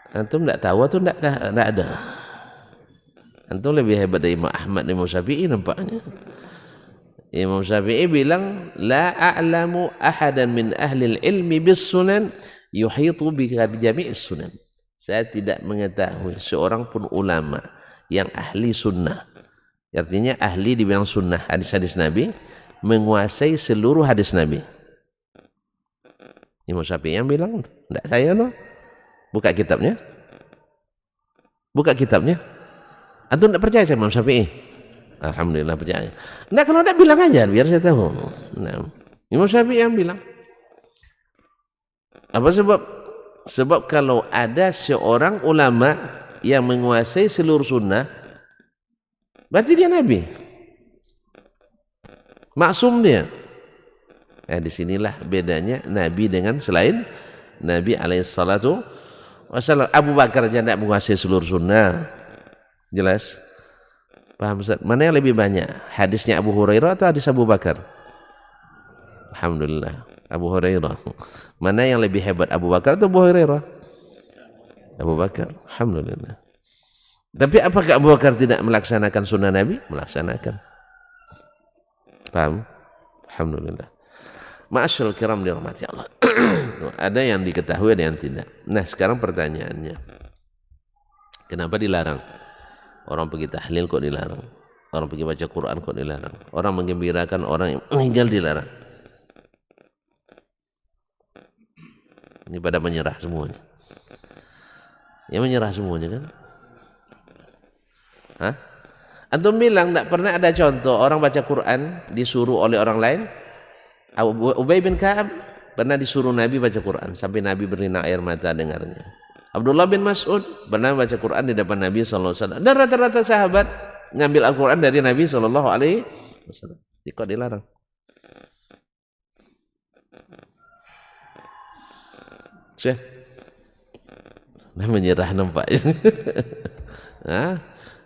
Antum tidak tahu atau tidak ada? Antum lebih hebat dari Imam Ahmad dan Imam Syafi'i nampaknya. Imam Syafi'i bilang, la a'lamu ahadan min ahli ilmi bis sunan yuhitu bi jami'is sunan. Saya tidak mengetahui seorang pun ulama yang ahli sunnah. Artinya ahli di bidang sunnah, hadis-hadis Nabi, menguasai seluruh hadis Nabi. Imam Syafi'i yang bilang, tidak saya loh. Buka kitabnya. Buka kitabnya. Antum tidak percaya sama Imam Syafi'i? Alhamdulillah percaya. Nah, kalau tidak bilang aja biar saya tahu. Nah, Imam Syafi'i yang bilang. Apa sebab? Sebab kalau ada seorang ulama yang menguasai seluruh sunnah, berarti dia Nabi. Maksum dia. Nah, disinilah bedanya Nabi dengan selain Nabi alaihissalatu wassalam. Abu Bakar aja tidak menguasai seluruh sunnah. Jelas? Paham Ustaz? Mana yang lebih banyak? Hadisnya Abu Hurairah atau hadis Abu Bakar? Alhamdulillah, Abu Hurairah. Mana yang lebih hebat, Abu Bakar atau Abu Hurairah? Abu Bakar. Alhamdulillah. Tapi apakah Abu Bakar tidak melaksanakan sunnah Nabi? Melaksanakan. Paham? Alhamdulillah. Ma'asyiral kiram dirahmati Allah. Ada yang diketahui, ada yang tidak. Nah, sekarang pertanyaannya, kenapa dilarang? Orang pergi tahlil kok dilarang? Orang pergi baca Quran kok dilarang? Orang menggembirakan orang yang meninggal dilarang? Ini pada menyerah semuanya. Ya menyerah semuanya kan? Hah? Antum bilang tidak pernah ada contoh orang baca Quran disuruh oleh orang lain. Ubay bin Ka'ab pernah disuruh Nabi baca Quran sampai Nabi berinang air mata dengarnya. Abdullah bin Mas'ud pernah baca Quran di depan Nabi SAW. Dan rata-rata sahabat ngambil Al-Quran dari Nabi SAW. Kok dilarang? Syekh, nah menyerah nampaknya. Nah,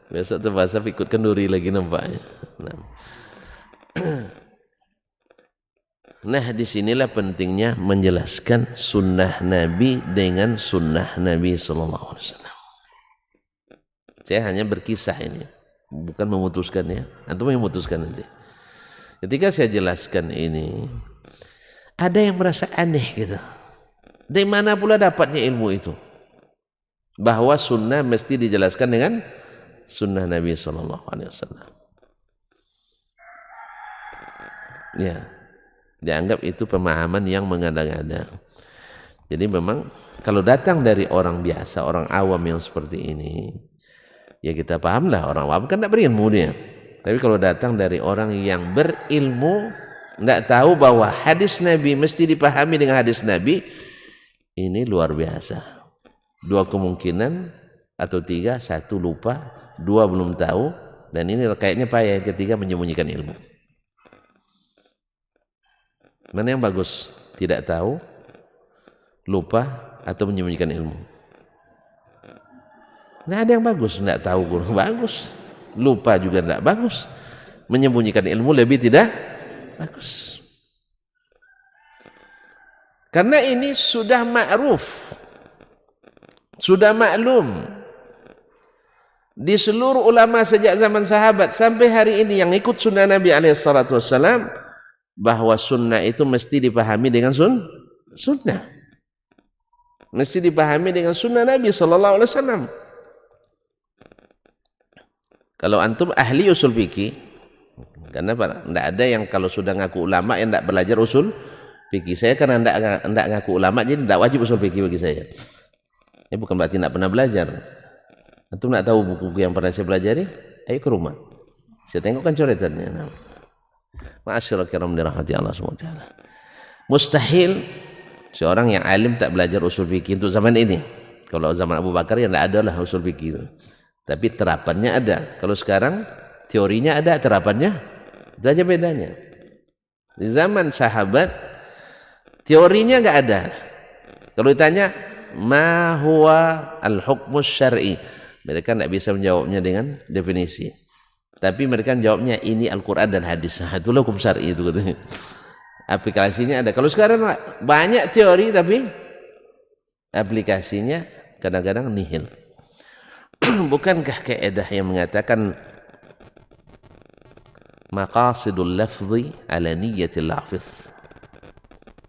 besok terbahasa ikut kenduri lagi nampaknya. Nah, disinilah pentingnya menjelaskan sunnah Nabi dengan sunnah Nabi Sallallahu Alaihi Wasallam. Saya hanya berkisah ini, bukan memutuskan ya. Antum yang memutuskan nanti. Ketika saya jelaskan ini, ada yang merasa aneh gitu. Dari mana pula dapatnya ilmu itu? Bahwa sunnah mesti dijelaskan dengan sunnah Nabi Sallallahu Alaihi Wasallam. Ya, dianggap itu pemahaman yang mengada-ngada. Jadi memang kalau datang dari orang biasa, orang awam yang seperti ini, ya kita pahamlah, orang awam kan tidak berilmu dia. Tapi kalau datang dari orang yang berilmu, tidak tahu bahwa hadis Nabi mesti dipahami dengan hadis Nabi, ini luar biasa. Dua kemungkinan atau tiga, satu lupa, dua belum tahu, dan ini kayaknya payah, yang ketiga menyembunyikan ilmu. Mana yang bagus? Tidak tahu, lupa, atau menyembunyikan ilmu? Nggak ada yang bagus. Nggak tahu kurang bagus, lupa juga nggak bagus, menyembunyikan ilmu lebih tidak bagus. Karena ini sudah ma'ruf, sudah maklum di seluruh ulama sejak zaman sahabat sampai hari ini yang ikut sunnah Nabi alaihissalatu wassalam, bahwa sunnah itu mesti dipahami dengan sunnah. Mesti dipahami dengan sunnah Nabi sallallahu alaihi wasallam. Kalau antum ahli usul fikih, karena tidak ada yang kalau sudah ngaku ulama yang tidak belajar usul fikih. Saya karena tidak ngaku ulama jadi tidak wajib usul fikih bagi saya. Ini bukan berarti tidak pernah belajar. Antum tidak tahu buku-buku yang pernah saya pelajari? Ayo ke rumah. Saya tengokkan coretannya. Ma'asyiral kiram dirahmati Allah SWT. Mustahil seorang yang alim tak belajar usul fikih untuk zaman ini. Kalau zaman Abu Bakar ya tidak ada lah usul fikih itu. Tapi terapannya ada. Kalau sekarang teorinya ada, terapannya itu aja bedanya. Di zaman sahabat teorinya nggak ada. Kalau ditanya ma huwa al-hukmus syar'i, mereka tidak bisa menjawabnya dengan definisi. Tapi mereka jawabnya ini Al-Quran dan hadis. Itulah hukum syar'i itu katanya. Aplikasinya ada. Kalau sekarang banyak teori tapi aplikasinya kadang-kadang nihil. Bukankah kaidah yang mengatakan maqasidul lafzi ala niyatil hafiz,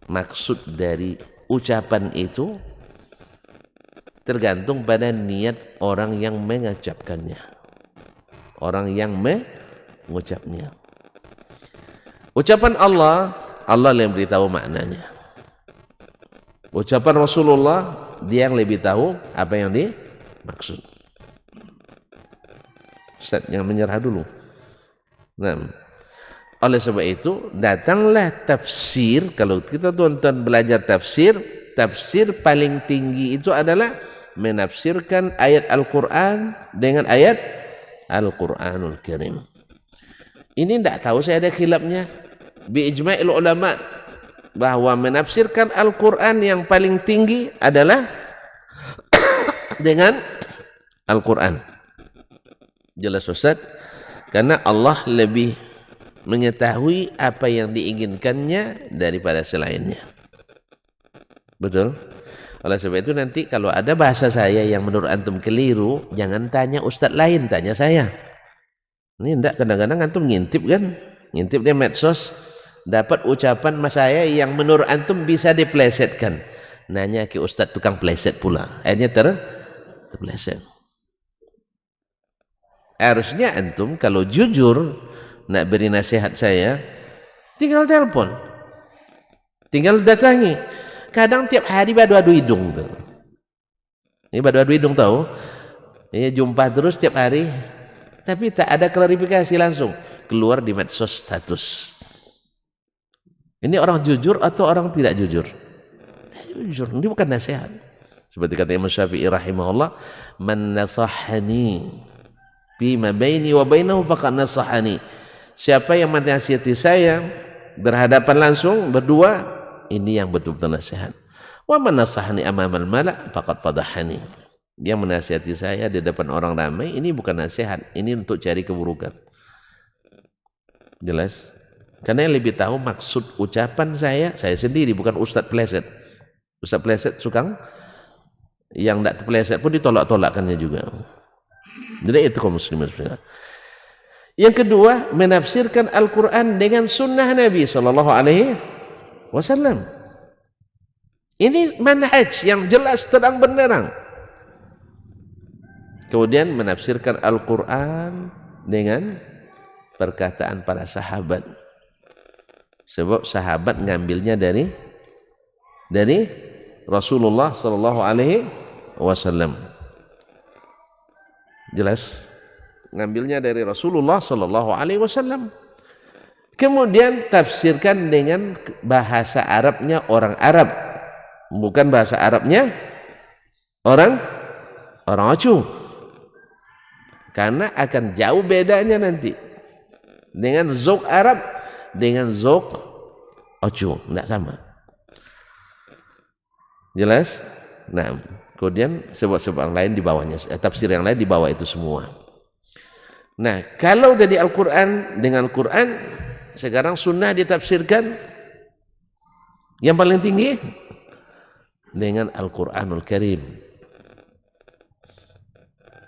maksud dari ucapan itu tergantung pada niat orang yang mengucapkannya, orang yang mengucapnya. Ucapan Allah yang beritahu maknanya. Ucapan Rasulullah dia yang lebih tahu apa yang dimaksud. Ustaz, jangan menyerah dulu. Nah, oleh sebab itu datanglah tafsir. Kalau kita tuan-tuan belajar tafsir, tafsir paling tinggi itu adalah menafsirkan ayat Al-Quran dengan ayat Al-Quranul Karim. Ini tidak tahu saya ada khilafnya. Bi ijma'il ulama bahwa menafsirkan Al-Quran yang paling tinggi adalah dengan Al-Quran. Jelas Ustaz, karena Allah lebih mengetahui apa yang diinginkannya daripada selainnya. Betul? Oleh sebab itu nanti kalau ada bahasa saya yang menurut antum keliru, jangan tanya Ustaz lain, tanya saya. Ini enggak, kadang-kadang antum ngintip kan, ngintip dia medsos, dapat ucapan mas saya yang menurut antum bisa diplesetkan. Nanya ke Ustaz tukang pleset pula, akhirnya terpleset. Harusnya antum kalau jujur nak beri nasihat saya, tinggal telepon, tinggal datangi. Kadang tiap hari badu-adu hidung tuh. Ini badu-adu hidung tahu? Ini jumpa terus tiap hari, tapi tak ada klarifikasi, langsung keluar di medsos status. Ini orang jujur atau orang tidak jujur? Jujur, ini bukan nasihat. Seperti kata Imam Syafi'i rahimahullah, man nasahani bima baini wa bainahu faqad nasahani. Siapa yang menasihati saya berhadapan langsung berdua, ini yang betul-betul nasihat. Wa man nasahani amamal mala' faqad fadahani. Dia menasihati saya di depan orang ramai, ini bukan nasihat, ini untuk cari keburukan. Jelas? Karena yang lebih tahu maksud ucapan saya sendiri, bukan Ustadz Pleset. Ustadz Pleset suka yang tidak terpeleset pun ditolak-tolakkannya juga. Jadi itu kaum muslimin. Yang kedua, menafsirkan Al-Quran dengan sunnah Nabi sallallahu alaihi wasallam. Ini manhaj yang jelas terang benderang. Kemudian menafsirkan Al-Quran dengan perkataan para sahabat. Sebab sahabat ngambilnya dari Rasulullah sallallahu alaihi wasallam. Jelas? Ngambilnya dari Rasulullah sallallahu alaihi wasallam. Kemudian tafsirkan dengan bahasa Arabnya orang Arab, bukan bahasa Arabnya orang Aceh. Karena akan jauh bedanya nanti dengan zok Arab dengan zok Aceh, tidak sama. Jelas? Nah, kemudian sebab-sebab yang lain di bawahnya, tafsir yang lain di bawah itu semua. Nah, kalau dari Al-Quran dengan Quran, sekarang sunnah ditafsirkan yang paling tinggi dengan Al-Quranul Karim.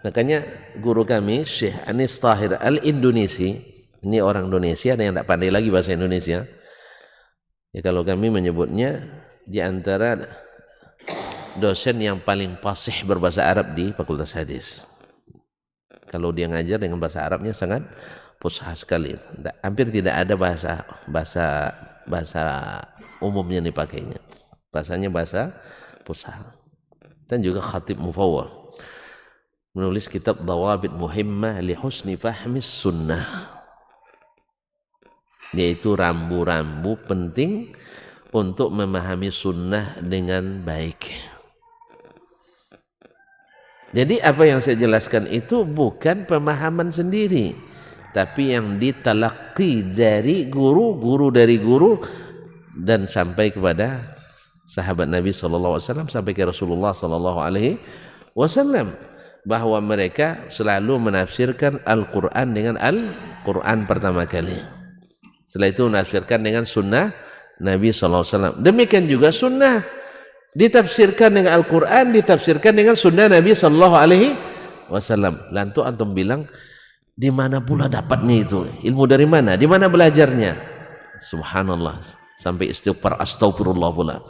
Makanya guru kami Syekh Anis Tahir Al-Indonesi, ini orang Indonesia, ada yang tak pandai lagi bahasa Indonesia, Ya kalau kami menyebutnya di antara dosen yang paling fasih berbahasa Arab di Fakultas Hadis. Kalau dia ngajar dengan bahasa Arabnya sangat fusha sekali. Hampir tidak ada bahasa umumnya dipakainya. Bahasanya bahasa fusha. Dan juga khatib mufawwal. Menulis kitab Dawabit Muhimmah li Husni Fahmis Sunnah. Yaitu rambu-rambu penting untuk memahami sunnah dengan baik. Jadi apa yang saya jelaskan itu bukan pemahaman sendiri, tapi yang ditalaqi dari guru dari guru dan sampai kepada sahabat Nabi SAW, sampai ke Rasulullah SAW, bahwa mereka selalu menafsirkan Al-Quran dengan Al-Quran pertama kali. Setelah itu menafsirkan dengan sunnah Nabi SAW. Demikian juga sunnah ditafsirkan dengan Al-Quran, ditafsirkan dengan sunnah Nabi SAW. Lantu antum bilang, di mana pula dapatnya itu? Ilmu dari mana? Di mana belajarnya? Subhanallah, sampai istighfar astagfirullah pula.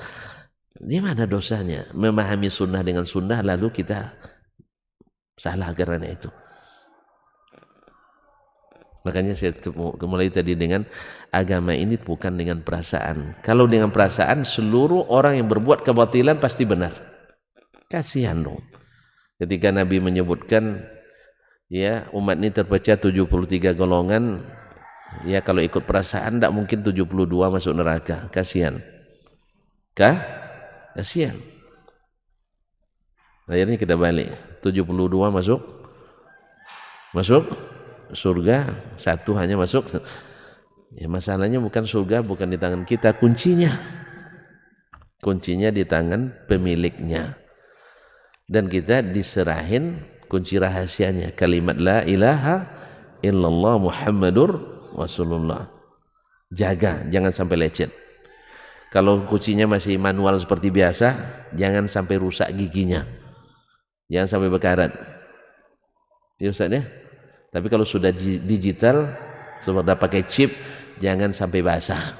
Di mana dosanya? Memahami sunnah dengan sunnah lalu kita salah karena itu. Makanya saya mulai tadi dengan agama ini bukan dengan perasaan. Kalau dengan perasaan, seluruh orang yang berbuat kebatilan pasti benar. Kasihan dong. Ketika Nabi menyebutkan, ya umat ini terpecah 73 golongan, ya kalau ikut perasaan tidak mungkin 72 masuk neraka. Kasihan. Kasihan. Akhirnya kita balik. 72 masuk surga, satu hanya masuk. Ya, masalahnya bukan surga, bukan di tangan kita, kuncinya di tangan pemiliknya, dan kita diserahin kunci rahasianya, kalimat la ilaha illallah Muhammadur Rasulullah. Jaga, jangan sampai lecet. Kalau kuncinya masih manual seperti biasa, jangan sampai rusak giginya, jangan sampai bekarat ya Ustaz ya. Tapi kalau sudah digital, sudah pakai chip, jangan sampai basah.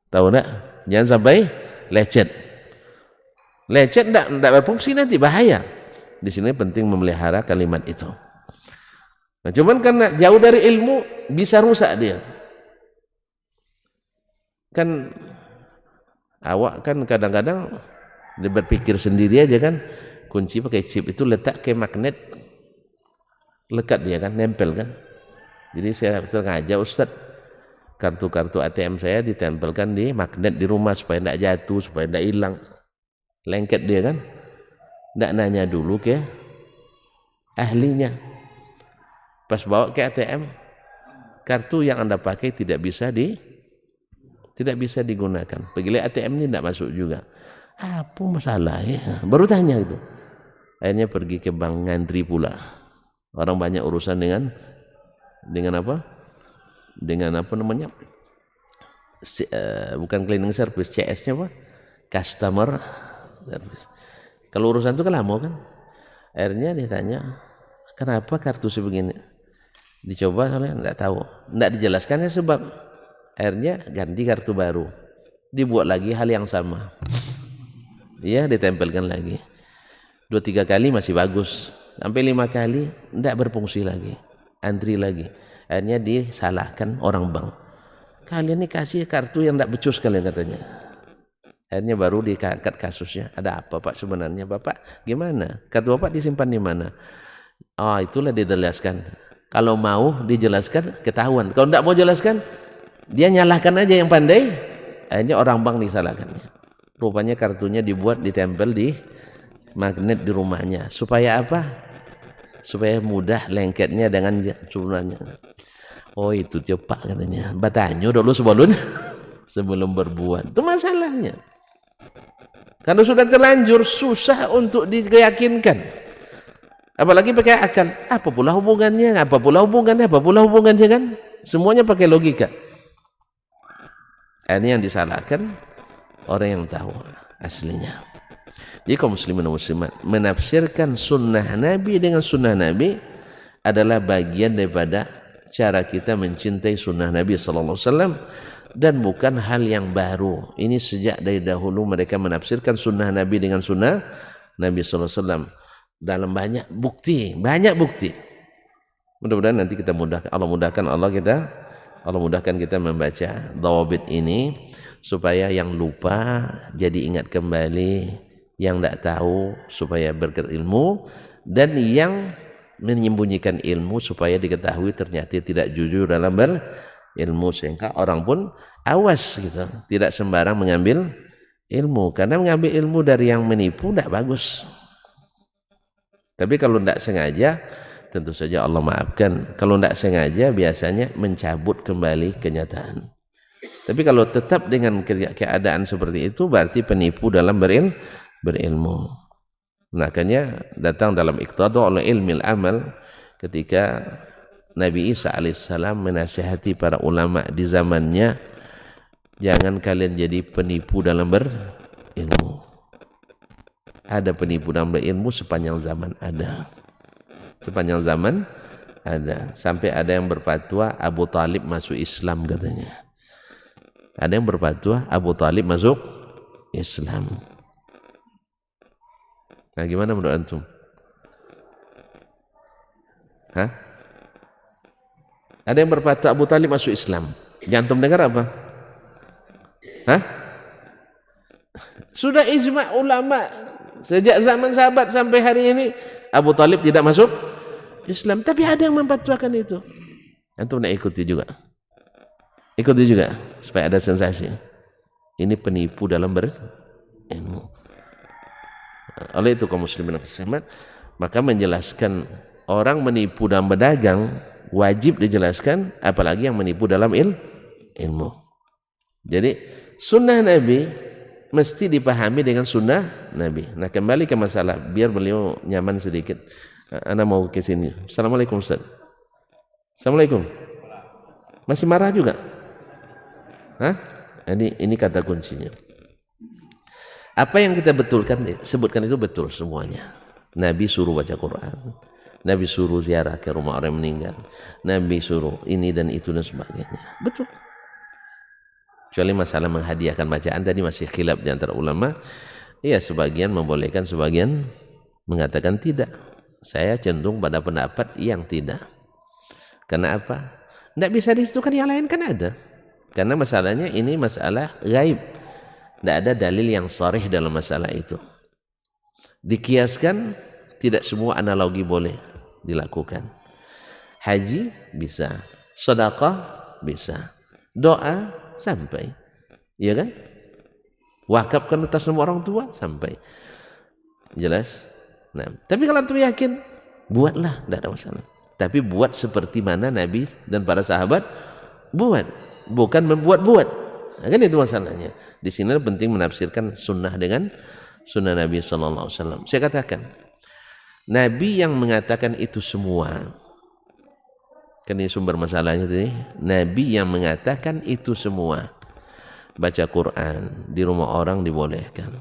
Tahu enggak? Jangan sampai lecet. Lecet enggak berfungsi, nanti bahaya. Di sini penting memelihara kalimat itu. Nah, cuman karena jauh dari ilmu bisa rusak dia. Kan awak kan kadang-kadang dia berpikir sendiri aja kan, kunci pakai chip itu letak ke magnet, lekat dia kan, nempel kan. Jadi saya sengaja Ustaz, kartu ATM saya ditempelkan di magnet di rumah supaya tidak jatuh, supaya tidak hilang. Lengket dia kan. Tidak nanya dulu ke ahlinya. Pas bawa ke ATM, kartu yang Anda pakai tidak bisa digunakan. Pergi ATM ini tidak masuk juga. Apa masalah ya? Baru tanya itu. Akhirnya pergi ke bank, ngantri pula. Orang banyak urusan dengan apa? Dengan apa namanya? Bukan cleaning service, CS-nya apa? Customer service. Kalau urusan itu kan lama kan. Akhirnya ditanya, kenapa kartu sebegini? Dicoba soalnya enggak tahu. Enggak dijelaskannya sebab. Akhirnya ganti kartu baru. Dibuat lagi hal yang sama. Iya, ditempelkan lagi. 2-3 kali masih bagus. Sampai 5 kali tidak berfungsi lagi, antri lagi. Akhirnya disalahkan orang bank. Kalian ini kasih kartu yang tidak becus kalian katanya. Akhirnya baru diangkat kasusnya. Ada apa Pak sebenarnya? Bapak gimana? Kartu Bapak disimpan di mana? Oh, itulah dijelaskan. Kalau mau dijelaskan ketahuan. Kalau tidak mau jelaskan, dia nyalahkan aja yang pandai. Akhirnya orang bank disalahkannya. Rupanya kartunya dibuat ditempel di magnet di rumahnya. Supaya apa? Supaya mudah lengketnya dengan sebenarnya. Oh itu cepat katanya. Batanyo dulu sebelum berbuat. Itu masalahnya. Kalau sudah terlanjur susah untuk diyakinkan. Apalagi pakai akal. Apa pula hubungannya kan? Semuanya pakai logika. Ini yang disalahkan orang yang tahu aslinya. Jadi kaum muslimin dan muslimat, menafsirkan sunnah Nabi dengan sunnah Nabi adalah bagian daripada cara kita mencintai sunnah Nabi SAW dan bukan hal yang baru. Ini sejak dari dahulu mereka menafsirkan sunnah Nabi dengan sunnah Nabi SAW dalam banyak bukti. Mudah-mudahan nanti kita Allah mudahkan kita membaca dawabit ini supaya yang lupa jadi ingat kembali, yang tidak tahu supaya berkat ilmu, dan yang menyembunyikan ilmu supaya diketahui ternyata tidak jujur dalam berilmu, sehingga orang pun awas gitu, tidak sembarang mengambil ilmu, karena mengambil ilmu dari yang menipu tidak bagus. Tapi kalau tidak sengaja tentu saja Allah maafkan. Kalau tidak sengaja biasanya mencabut kembali kenyataan. Tapi kalau tetap dengan keadaan seperti itu berarti penipu dalam berilmu. Makanya datang dalam iqtida' oleh ilmil amal ketika Nabi Isa alaihissalam menasihati para ulama di zamannya, jangan kalian jadi penipu dalam berilmu. Ada penipu dalam berilmu sepanjang zaman ada. Sampai ada yang berfatwa Abu Talib masuk Islam katanya. Ada yang berfatwa Abu Talib masuk Islam. Nah, gimana menurut antum? Ada yang berfatwa Abu Talib masuk Islam. Yang antum dengar apa? Sudah ijma' ulama sejak zaman sahabat sampai hari ini Abu Talib tidak masuk Islam, tapi ada yang memfatwakan itu. Antum nak ikuti juga supaya ada sensasi. Ini penipu dalam berilmu. Oleh itu kaum muslimin muslimat, maka menjelaskan orang menipu dalam berdagang wajib dijelaskan, apalagi yang menipu dalam ilmu. Jadi sunnah Nabi mesti dipahami dengan sunnah Nabi. Nah, kembali ke masalah biar beliau nyaman sedikit. Ana mau ke sini. Assalamualaikum Ustaz. Assalamualaikum. Masih marah juga? Ini kata kuncinya. Apa yang kita sebutkan itu betul semuanya. Nabi suruh baca Quran. Nabi suruh ziarah ke rumah orang yang meninggal. Nabi suruh ini dan itu dan sebagainya. Betul. Kecuali masalah menghadiahkan bacaan tadi masih khilaf di antara ulama. Ya, sebagian membolehkan, sebagian mengatakan tidak. Saya cenderung pada pendapat yang tidak. Karena apa? Tidak bisa disitukan, yang lain kan ada. Karena masalahnya ini masalah gaib. Tidak ada dalil yang sharih dalam masalah itu. Dikiaskan, tidak semua analogi boleh dilakukan. Haji bisa, sedekah bisa, doa sampai, iya kan? Wakafkan atas nama orang tua sampai, jelas. Nah, tapi kalau antum yakin, buatlah, tidak ada masalah. Tapi buat seperti mana Nabi dan para sahabat buat, bukan membuat-buat. Nah, kan itu masalahnya. Di sini penting menafsirkan sunnah dengan sunnah Nabi SAW. Saya katakan, Nabi yang mengatakan itu semua, kan ini sumber masalahnya tadi. Nabi yang mengatakan itu semua, baca Quran di rumah orang dibolehkan.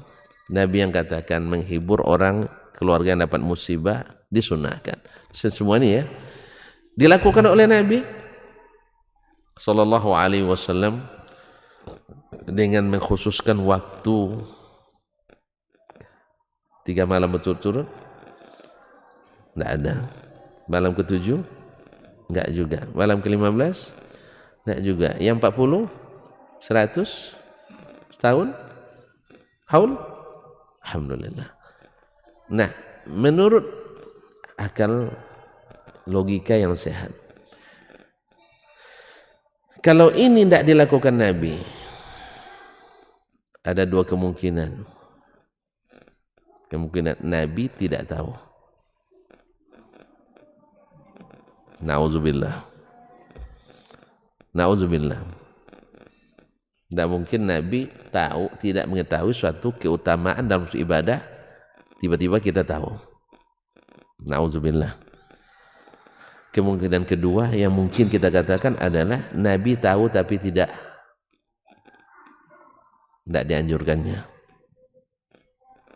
Nabi yang katakan menghibur orang, keluarga yang dapat musibah disunahkan. Semua ini ya dilakukan oleh Nabi Sallallahu Alaihi Wasallam dengan mengkhususkan waktu 3 malam berturut-turut. Tidak ada. Malam ke-7 enggak juga. Malam ke-15 enggak juga. Yang 40, 100 setahun haul, alhamdulillah. Nah, menurut akal logika yang sehat, kalau ini tidak dilakukan Nabi, ada 2 kemungkinan. Kemungkinan Nabi tidak tahu. Na'udzubillah. Tidak mungkin Nabi tahu, tidak mengetahui suatu keutamaan dalam ibadah, tiba-tiba kita tahu. Na'udzubillah. Kemungkinan kedua yang mungkin kita katakan adalah Nabi tahu tapi tidak dianjurkannya.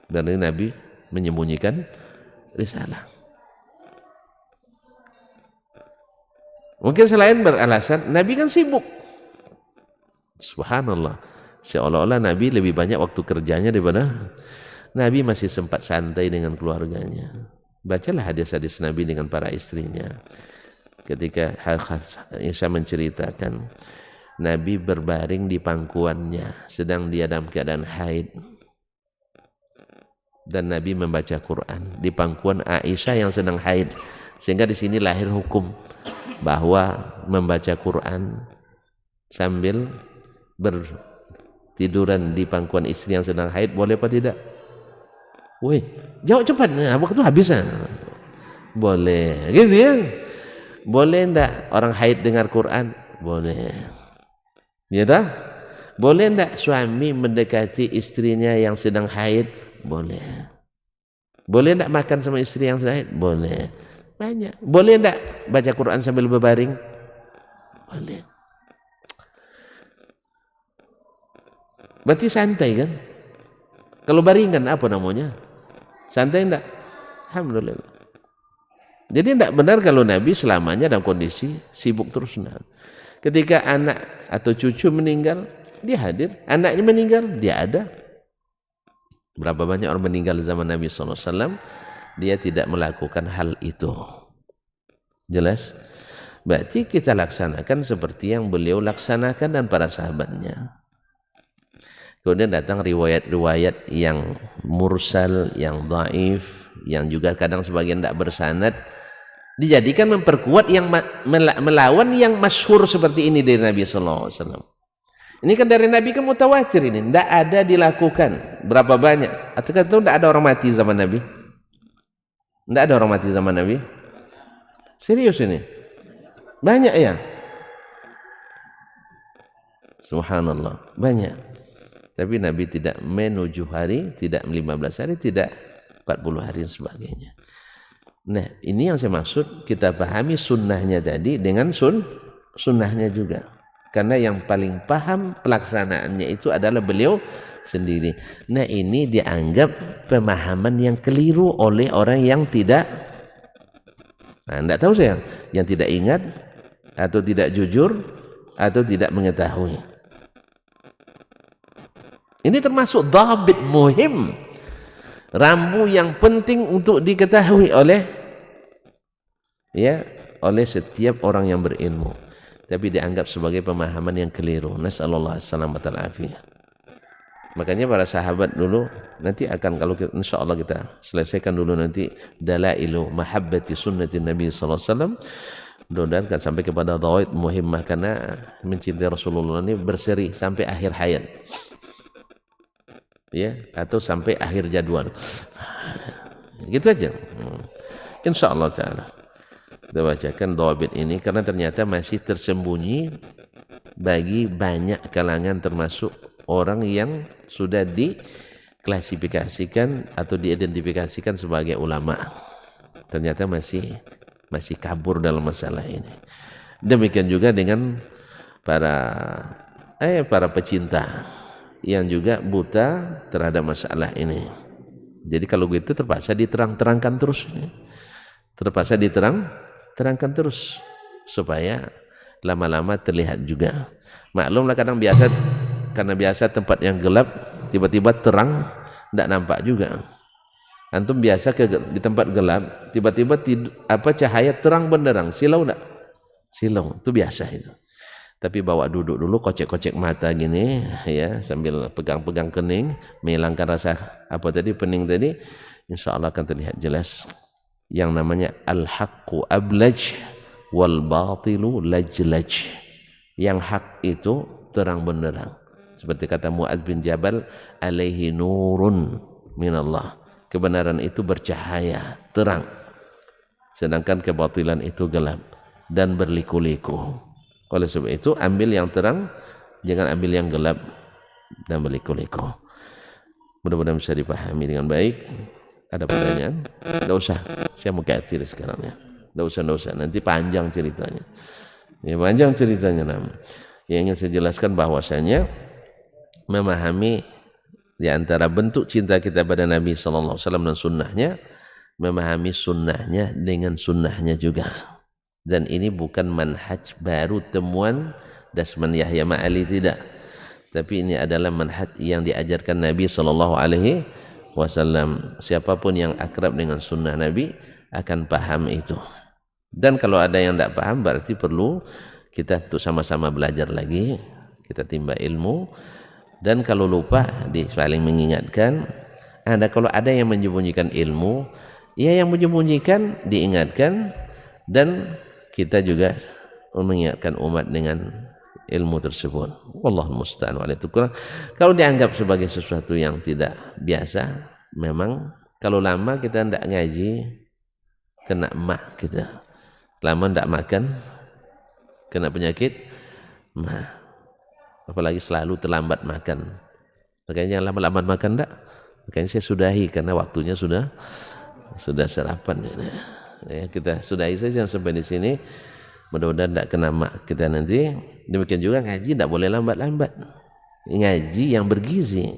Dan Nabi menyembunyikan risalah. Mungkin selain beralasan Nabi kan sibuk. Subhanallah, seolah-olah Nabi lebih banyak waktu kerjanya daripada Nabi masih sempat santai dengan keluarganya. Bacalah hadis-hadis Nabi dengan para istrinya. Ketika Aisyah menceritakan Nabi berbaring di pangkuannya sedang dia dalam keadaan haid, dan Nabi membaca Quran di pangkuan Aisyah yang sedang haid, sehingga di sini lahir hukum bahwa membaca Quran sambil bertiduran di pangkuan istri yang sedang haid boleh apa tidak? Woi, jawab cepat, waktu habis. Boleh, gitu ya. Boleh enggak orang haid dengar Quran? Boleh. Ya tak? Boleh enggak suami mendekati istrinya yang sedang haid? Boleh. Boleh enggak makan sama istri yang sedang haid? Boleh. Banyak. Boleh enggak baca Quran sambil berbaring? Boleh. Berarti santai kan? Kalau baringan apa namanya? Santai enggak? Alhamdulillah. Jadi tidak benar kalau Nabi selamanya dalam kondisi sibuk terus. Ketika anak atau cucu meninggal, dia hadir. Anaknya meninggal, dia ada. Berapa banyak orang meninggal zaman Nabi SAW, dia tidak melakukan hal itu. Jelas? Berarti kita laksanakan seperti yang beliau laksanakan dan para sahabatnya. Kemudian datang riwayat-riwayat yang mursal, yang dhaif, yang juga kadang sebagian tidak bersanad, dijadikan memperkuat yang melawan yang masyhur seperti ini dari Nabi sallallahu alaihi wasallam. Ini kan dari Nabi kan mutawatir ini, tidak ada dilakukan. Berapa banyak? Atau kan itu tidak ada orang mati zaman Nabi? Tidak ada orang mati zaman Nabi? Serius ini? Banyak ya? Subhanallah, banyak. Tapi Nabi tidak menuju hari, tidak 15 hari, tidak 40 hari dan sebagainya. Nah, ini yang saya maksud, kita pahami sunnahnya tadi dengan sunnahnya juga. Karena yang paling paham pelaksanaannya itu adalah beliau sendiri. Nah, ini dianggap pemahaman yang keliru oleh orang yang tidak, tidak tahu saya, yang tidak ingat, atau tidak jujur, atau tidak mengetahui. Ini termasuk dhabit muhim, rambu yang penting untuk diketahui oleh setiap orang yang berilmu, tapi dianggap sebagai pemahaman yang keliru. Nasallallahu alaihi wasallam. Makanya para sahabat dulu nanti akan, kalau insyaallah kita selesaikan dulu nanti dalailu mahabbati sunnati Nabi sallallahu alaihi wasallam, mudah-mudahan kan sampai kepada dhabit muhim, karena mencintai Rasulullah ini berseri sampai akhir hayat. Ya, atau sampai akhir jadwal. Gitu aja. Insyaallah taala. Kita bacakan dhabit ini karena ternyata masih tersembunyi bagi banyak kalangan, termasuk orang yang sudah diklasifikasikan atau diidentifikasikan sebagai ulama. Ternyata masih kabur dalam masalah ini. Demikian juga dengan para pecinta yang juga buta terhadap masalah ini. Jadi kalau begitu terpaksa diterangkan terus. Terpaksa terangkan terus supaya lama-lama terlihat juga. Maklumlah kadang karena biasa tempat yang gelap tiba-tiba terang, tidak nampak juga. Antum biasa di tempat gelap tiba-tiba cahaya terang benderang, silau enggak? Silau, itu biasa itu. Tapi bawa duduk dulu, kocek-kocek mata gini ya, sambil pegang-pegang kening, menghilangkan rasa pening tadi, insyaallah akan terlihat jelas. Yang namanya al-haqqu ablaj wal batilu lajlaj. Yang hak itu terang benderang. Seperti kata Mu'adz bin Jabal, alaihi nurun minallah. Kebenaran itu bercahaya, terang. Sedangkan kebatilan itu gelap dan berliku-liku. Oleh sebab itu ambil yang terang, jangan ambil yang gelap dan berliku-liku. Mudah-mudahan bisa dipahami dengan baik. Ada pertanyaan? Tidak usah, saya mau katir sekarang ya. Tidak usah, nanti panjang ceritanya. Ya, panjang ceritanya. Yang ingin saya jelaskan bahwasanya memahami di antara bentuk cinta kita pada Nabi sallallahu alaihi wasallam dan sunnahnya, memahami sunnahnya dengan sunnahnya juga. Dan ini bukan manhaj baru temuan Dasman Yahya Ma'ali, tidak. tapi ini adalah manhaj yang diajarkan Nabi sallallahu alaihi wasallam. Siapapun yang akrab dengan sunnah Nabi akan paham itu. Dan kalau ada yang tidak paham, berarti perlu kita untuk sama-sama belajar lagi, kita timba ilmu. Dan kalau lupa, saling mengingatkan. Kalau ada yang menyembunyikan ilmu, ya yang menyembunyikan diingatkan, dan kita juga mengingatkan umat dengan ilmu tersebut. Wallahu musta'an. Kalau dianggap sebagai sesuatu yang tidak biasa, memang kalau lama kita tidak ngaji, kena mah kita. Lama tidak makan, kena penyakit mah. Apalagi selalu terlambat makan. Makanya jangan lama-lama makan enggak. Makanya saya sudahi karena waktunya sudah sarapan. Ya, kita sudahi saja sampai di sini. Mudah-mudahan tidak kena mak kita nanti. Demikian juga ngaji tidak boleh lambat-lambat. Ngaji yang bergizi.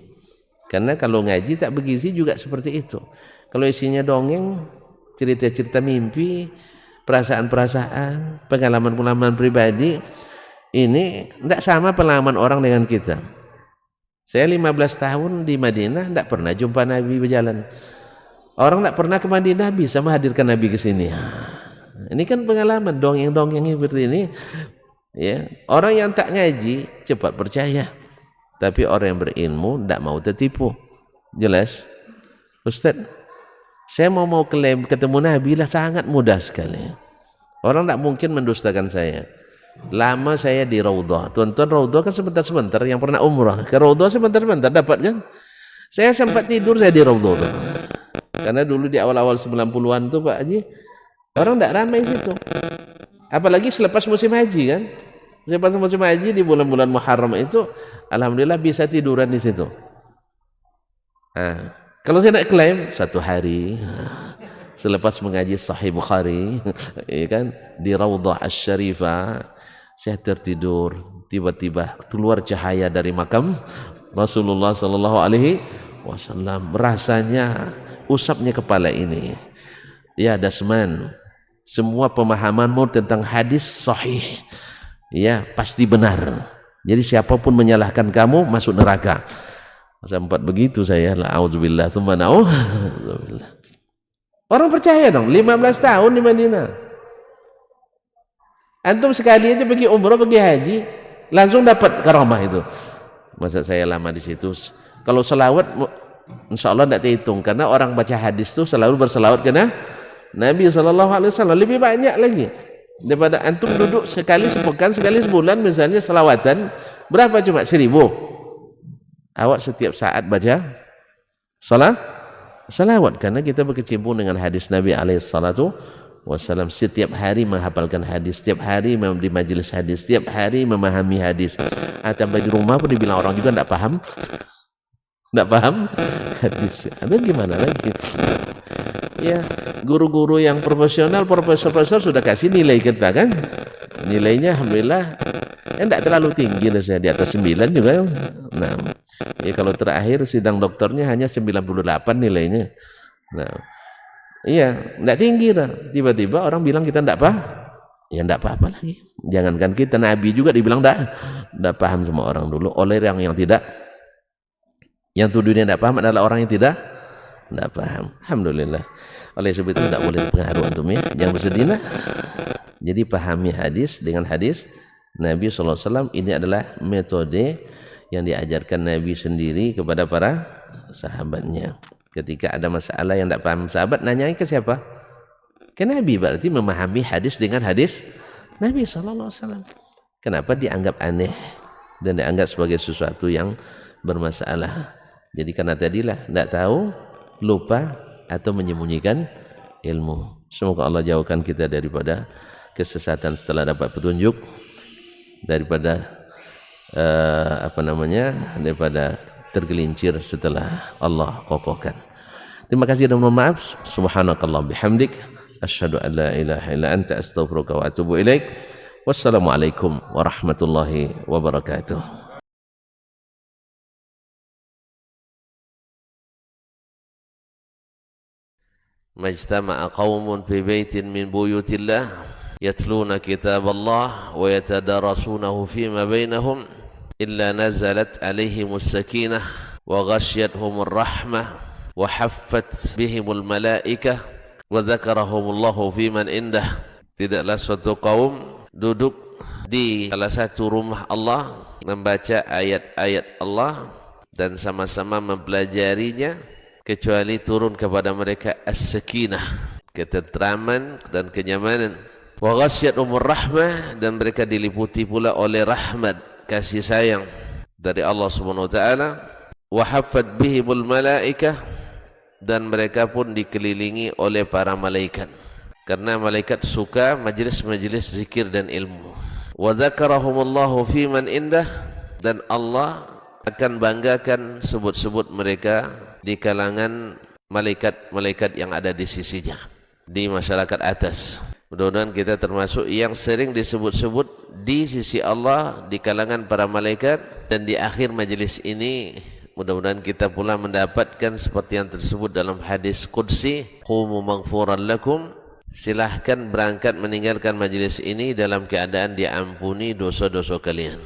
Karena kalau ngaji tak bergizi juga seperti itu. Kalau isinya dongeng, cerita-cerita mimpi, perasaan-perasaan, pengalaman-pengalaman pribadi, ini tidak sama pengalaman orang dengan kita. Saya 15 tahun di Madinah tidak pernah jumpa Nabi berjalan. Orang tidak pernah ke Madinah bisa menghadirkan Nabi ke sini. Ini kan pengalaman dongeng-dongeng seperti ini. Ya, orang yang tak ngaji cepat percaya. Tapi orang yang berilmu tidak mau tertipu. Jelas? Ustaz, saya mau klaim ketemu Nabi lah sangat mudah sekali. Orang tidak mungkin mendustakan saya. Lama saya di Raudhah. Tuan-tuan, Raudhah kan sebentar-sebentar. Yang pernah umrah ke Raudhah sebentar-sebentar dapat kan? Saya sempat tidur saya di Raudhah. Karena dulu di awal-awal 90-an tuh Pak Haji, orang tidak ramai situ. Apalagi selepas musim haji kan? Selepas musim haji di bulan-bulan Muharram itu, alhamdulillah bisa tiduran di situ. Nah, kalau saya nak klaim satu hari selepas mengaji Sahih Bukhari, ya kan, di Raudhah Asy-Syarifah, saya tertidur, tiba-tiba keluar cahaya dari makam Rasulullah sallallahu alaihi wasallam. Rasanya usapnya kepala ini. Ya Dasman, semua pemahamanmu tentang hadis sahih, ya pasti benar. Jadi siapapun menyalahkan kamu masuk neraka. Sempat begitu saya, auzubillah tsumma na'udzubillah. Orang percaya dong, 15 tahun di Madinah. Antum sekali aja pergi umrah, pergi haji, langsung dapat karamah itu. Masa saya lama di situ. Kalau selawat, insya Allah tidak dihitung, karena orang baca hadis itu selalu berselawat karena Nabi SAW lebih banyak lagi daripada antum duduk sekali sepekan, sekali sebulan misalnya selawatan. Berapa? Cuma 1000. Awak setiap saat baca salawat, karena kita berkecimpung dengan hadis Nabi SAW. Setiap hari menghafalkan hadis, setiap hari di majelis hadis, setiap hari memahami hadis. Atau di rumah pun dibilang orang juga tidak paham hadis. Ada gimana lagi? Ya, guru-guru yang profesional, profesor-profesor sudah kasih nilai kita kan? Nilainya alhamdulillah tidak terlalu tinggi, saya di atas 9 juga. Nah, ya kalau terakhir sidang dokternya hanya 98 nilainya. Nah, iya, tidak tinggi lah. Tiba-tiba orang bilang kita tidak paham. Ya tidak apa-apa lagi. Jangankan kita, Nabi juga dibilang tidak paham sama orang dulu. Oleh yang tidak, yang tuduhnya tidak paham adalah orang yang tidak paham. Alhamdulillah. Oleh sebab itu tidak boleh pengaruh antum ya. Jangan bersedih. Jadi pahami hadis dengan hadis Nabi SAW. Ini adalah metode yang diajarkan Nabi sendiri kepada para sahabatnya. Ketika ada masalah yang tidak paham sahabat, nanyai ke siapa? Ke Nabi. Berarti memahami hadis dengan hadis Nabi SAW. Kenapa dianggap aneh dan dianggap sebagai sesuatu yang bermasalah? Jadi karena tadilah tidak tahu, lupa, atau menyembunyikan ilmu. Semoga Allah jauhkan kita daripada kesesatan setelah dapat petunjuk, daripada daripada tergelincir setelah Allah kokohkan. Terima kasih dan mohon maaf. Subhanakallah bihamdik, asyhadu an la ilaha illa anta, astaghfiruka wa atubu ilaik. Wassalamualaikum warahmatullahi wabarakatuh. Majtama'a qaumun fi baitin min buyutillah yatluna kitab Allah wa yatadarasunahu fima bainahum illa nazalat alaihimus sakinah wa ghasyiyatuhumur rahmah wa haffat bihimul malaikah wa dzakarahumullahu fi man indah. Tidaklah suatu kaum duduk di salah satu rumah Allah membaca ayat-ayat Allah dan sama-sama mempelajarinya kecuali turun kepada mereka as-sakinah, ketentraman dan kenyamanan. Wa ghasyiyatuhumur rahmah, dan mereka diliputi pula oleh rahmat, kasih sayang dari Allah Subhanahu wa taala. Wa haffat bihimul malaikah, dan mereka pun dikelilingi oleh para malaikat, karena malaikat suka majlis-majlis zikir dan ilmu. Wa dzakarahumullahu fi man indah, dan Allah akan banggakan sebut-sebut mereka di kalangan malaikat-malaikat yang ada di sisinya, di masyarakat atas. Mudah-mudahan kita termasuk yang sering disebut-sebut di sisi Allah di kalangan para malaikat, dan di akhir majlis ini mudah-mudahan kita pula mendapatkan seperti yang tersebut dalam hadis qudsi, qumu maghfuran lakum, silahkan berangkat meninggalkan majlis ini dalam keadaan diampuni dosa-dosa kalian.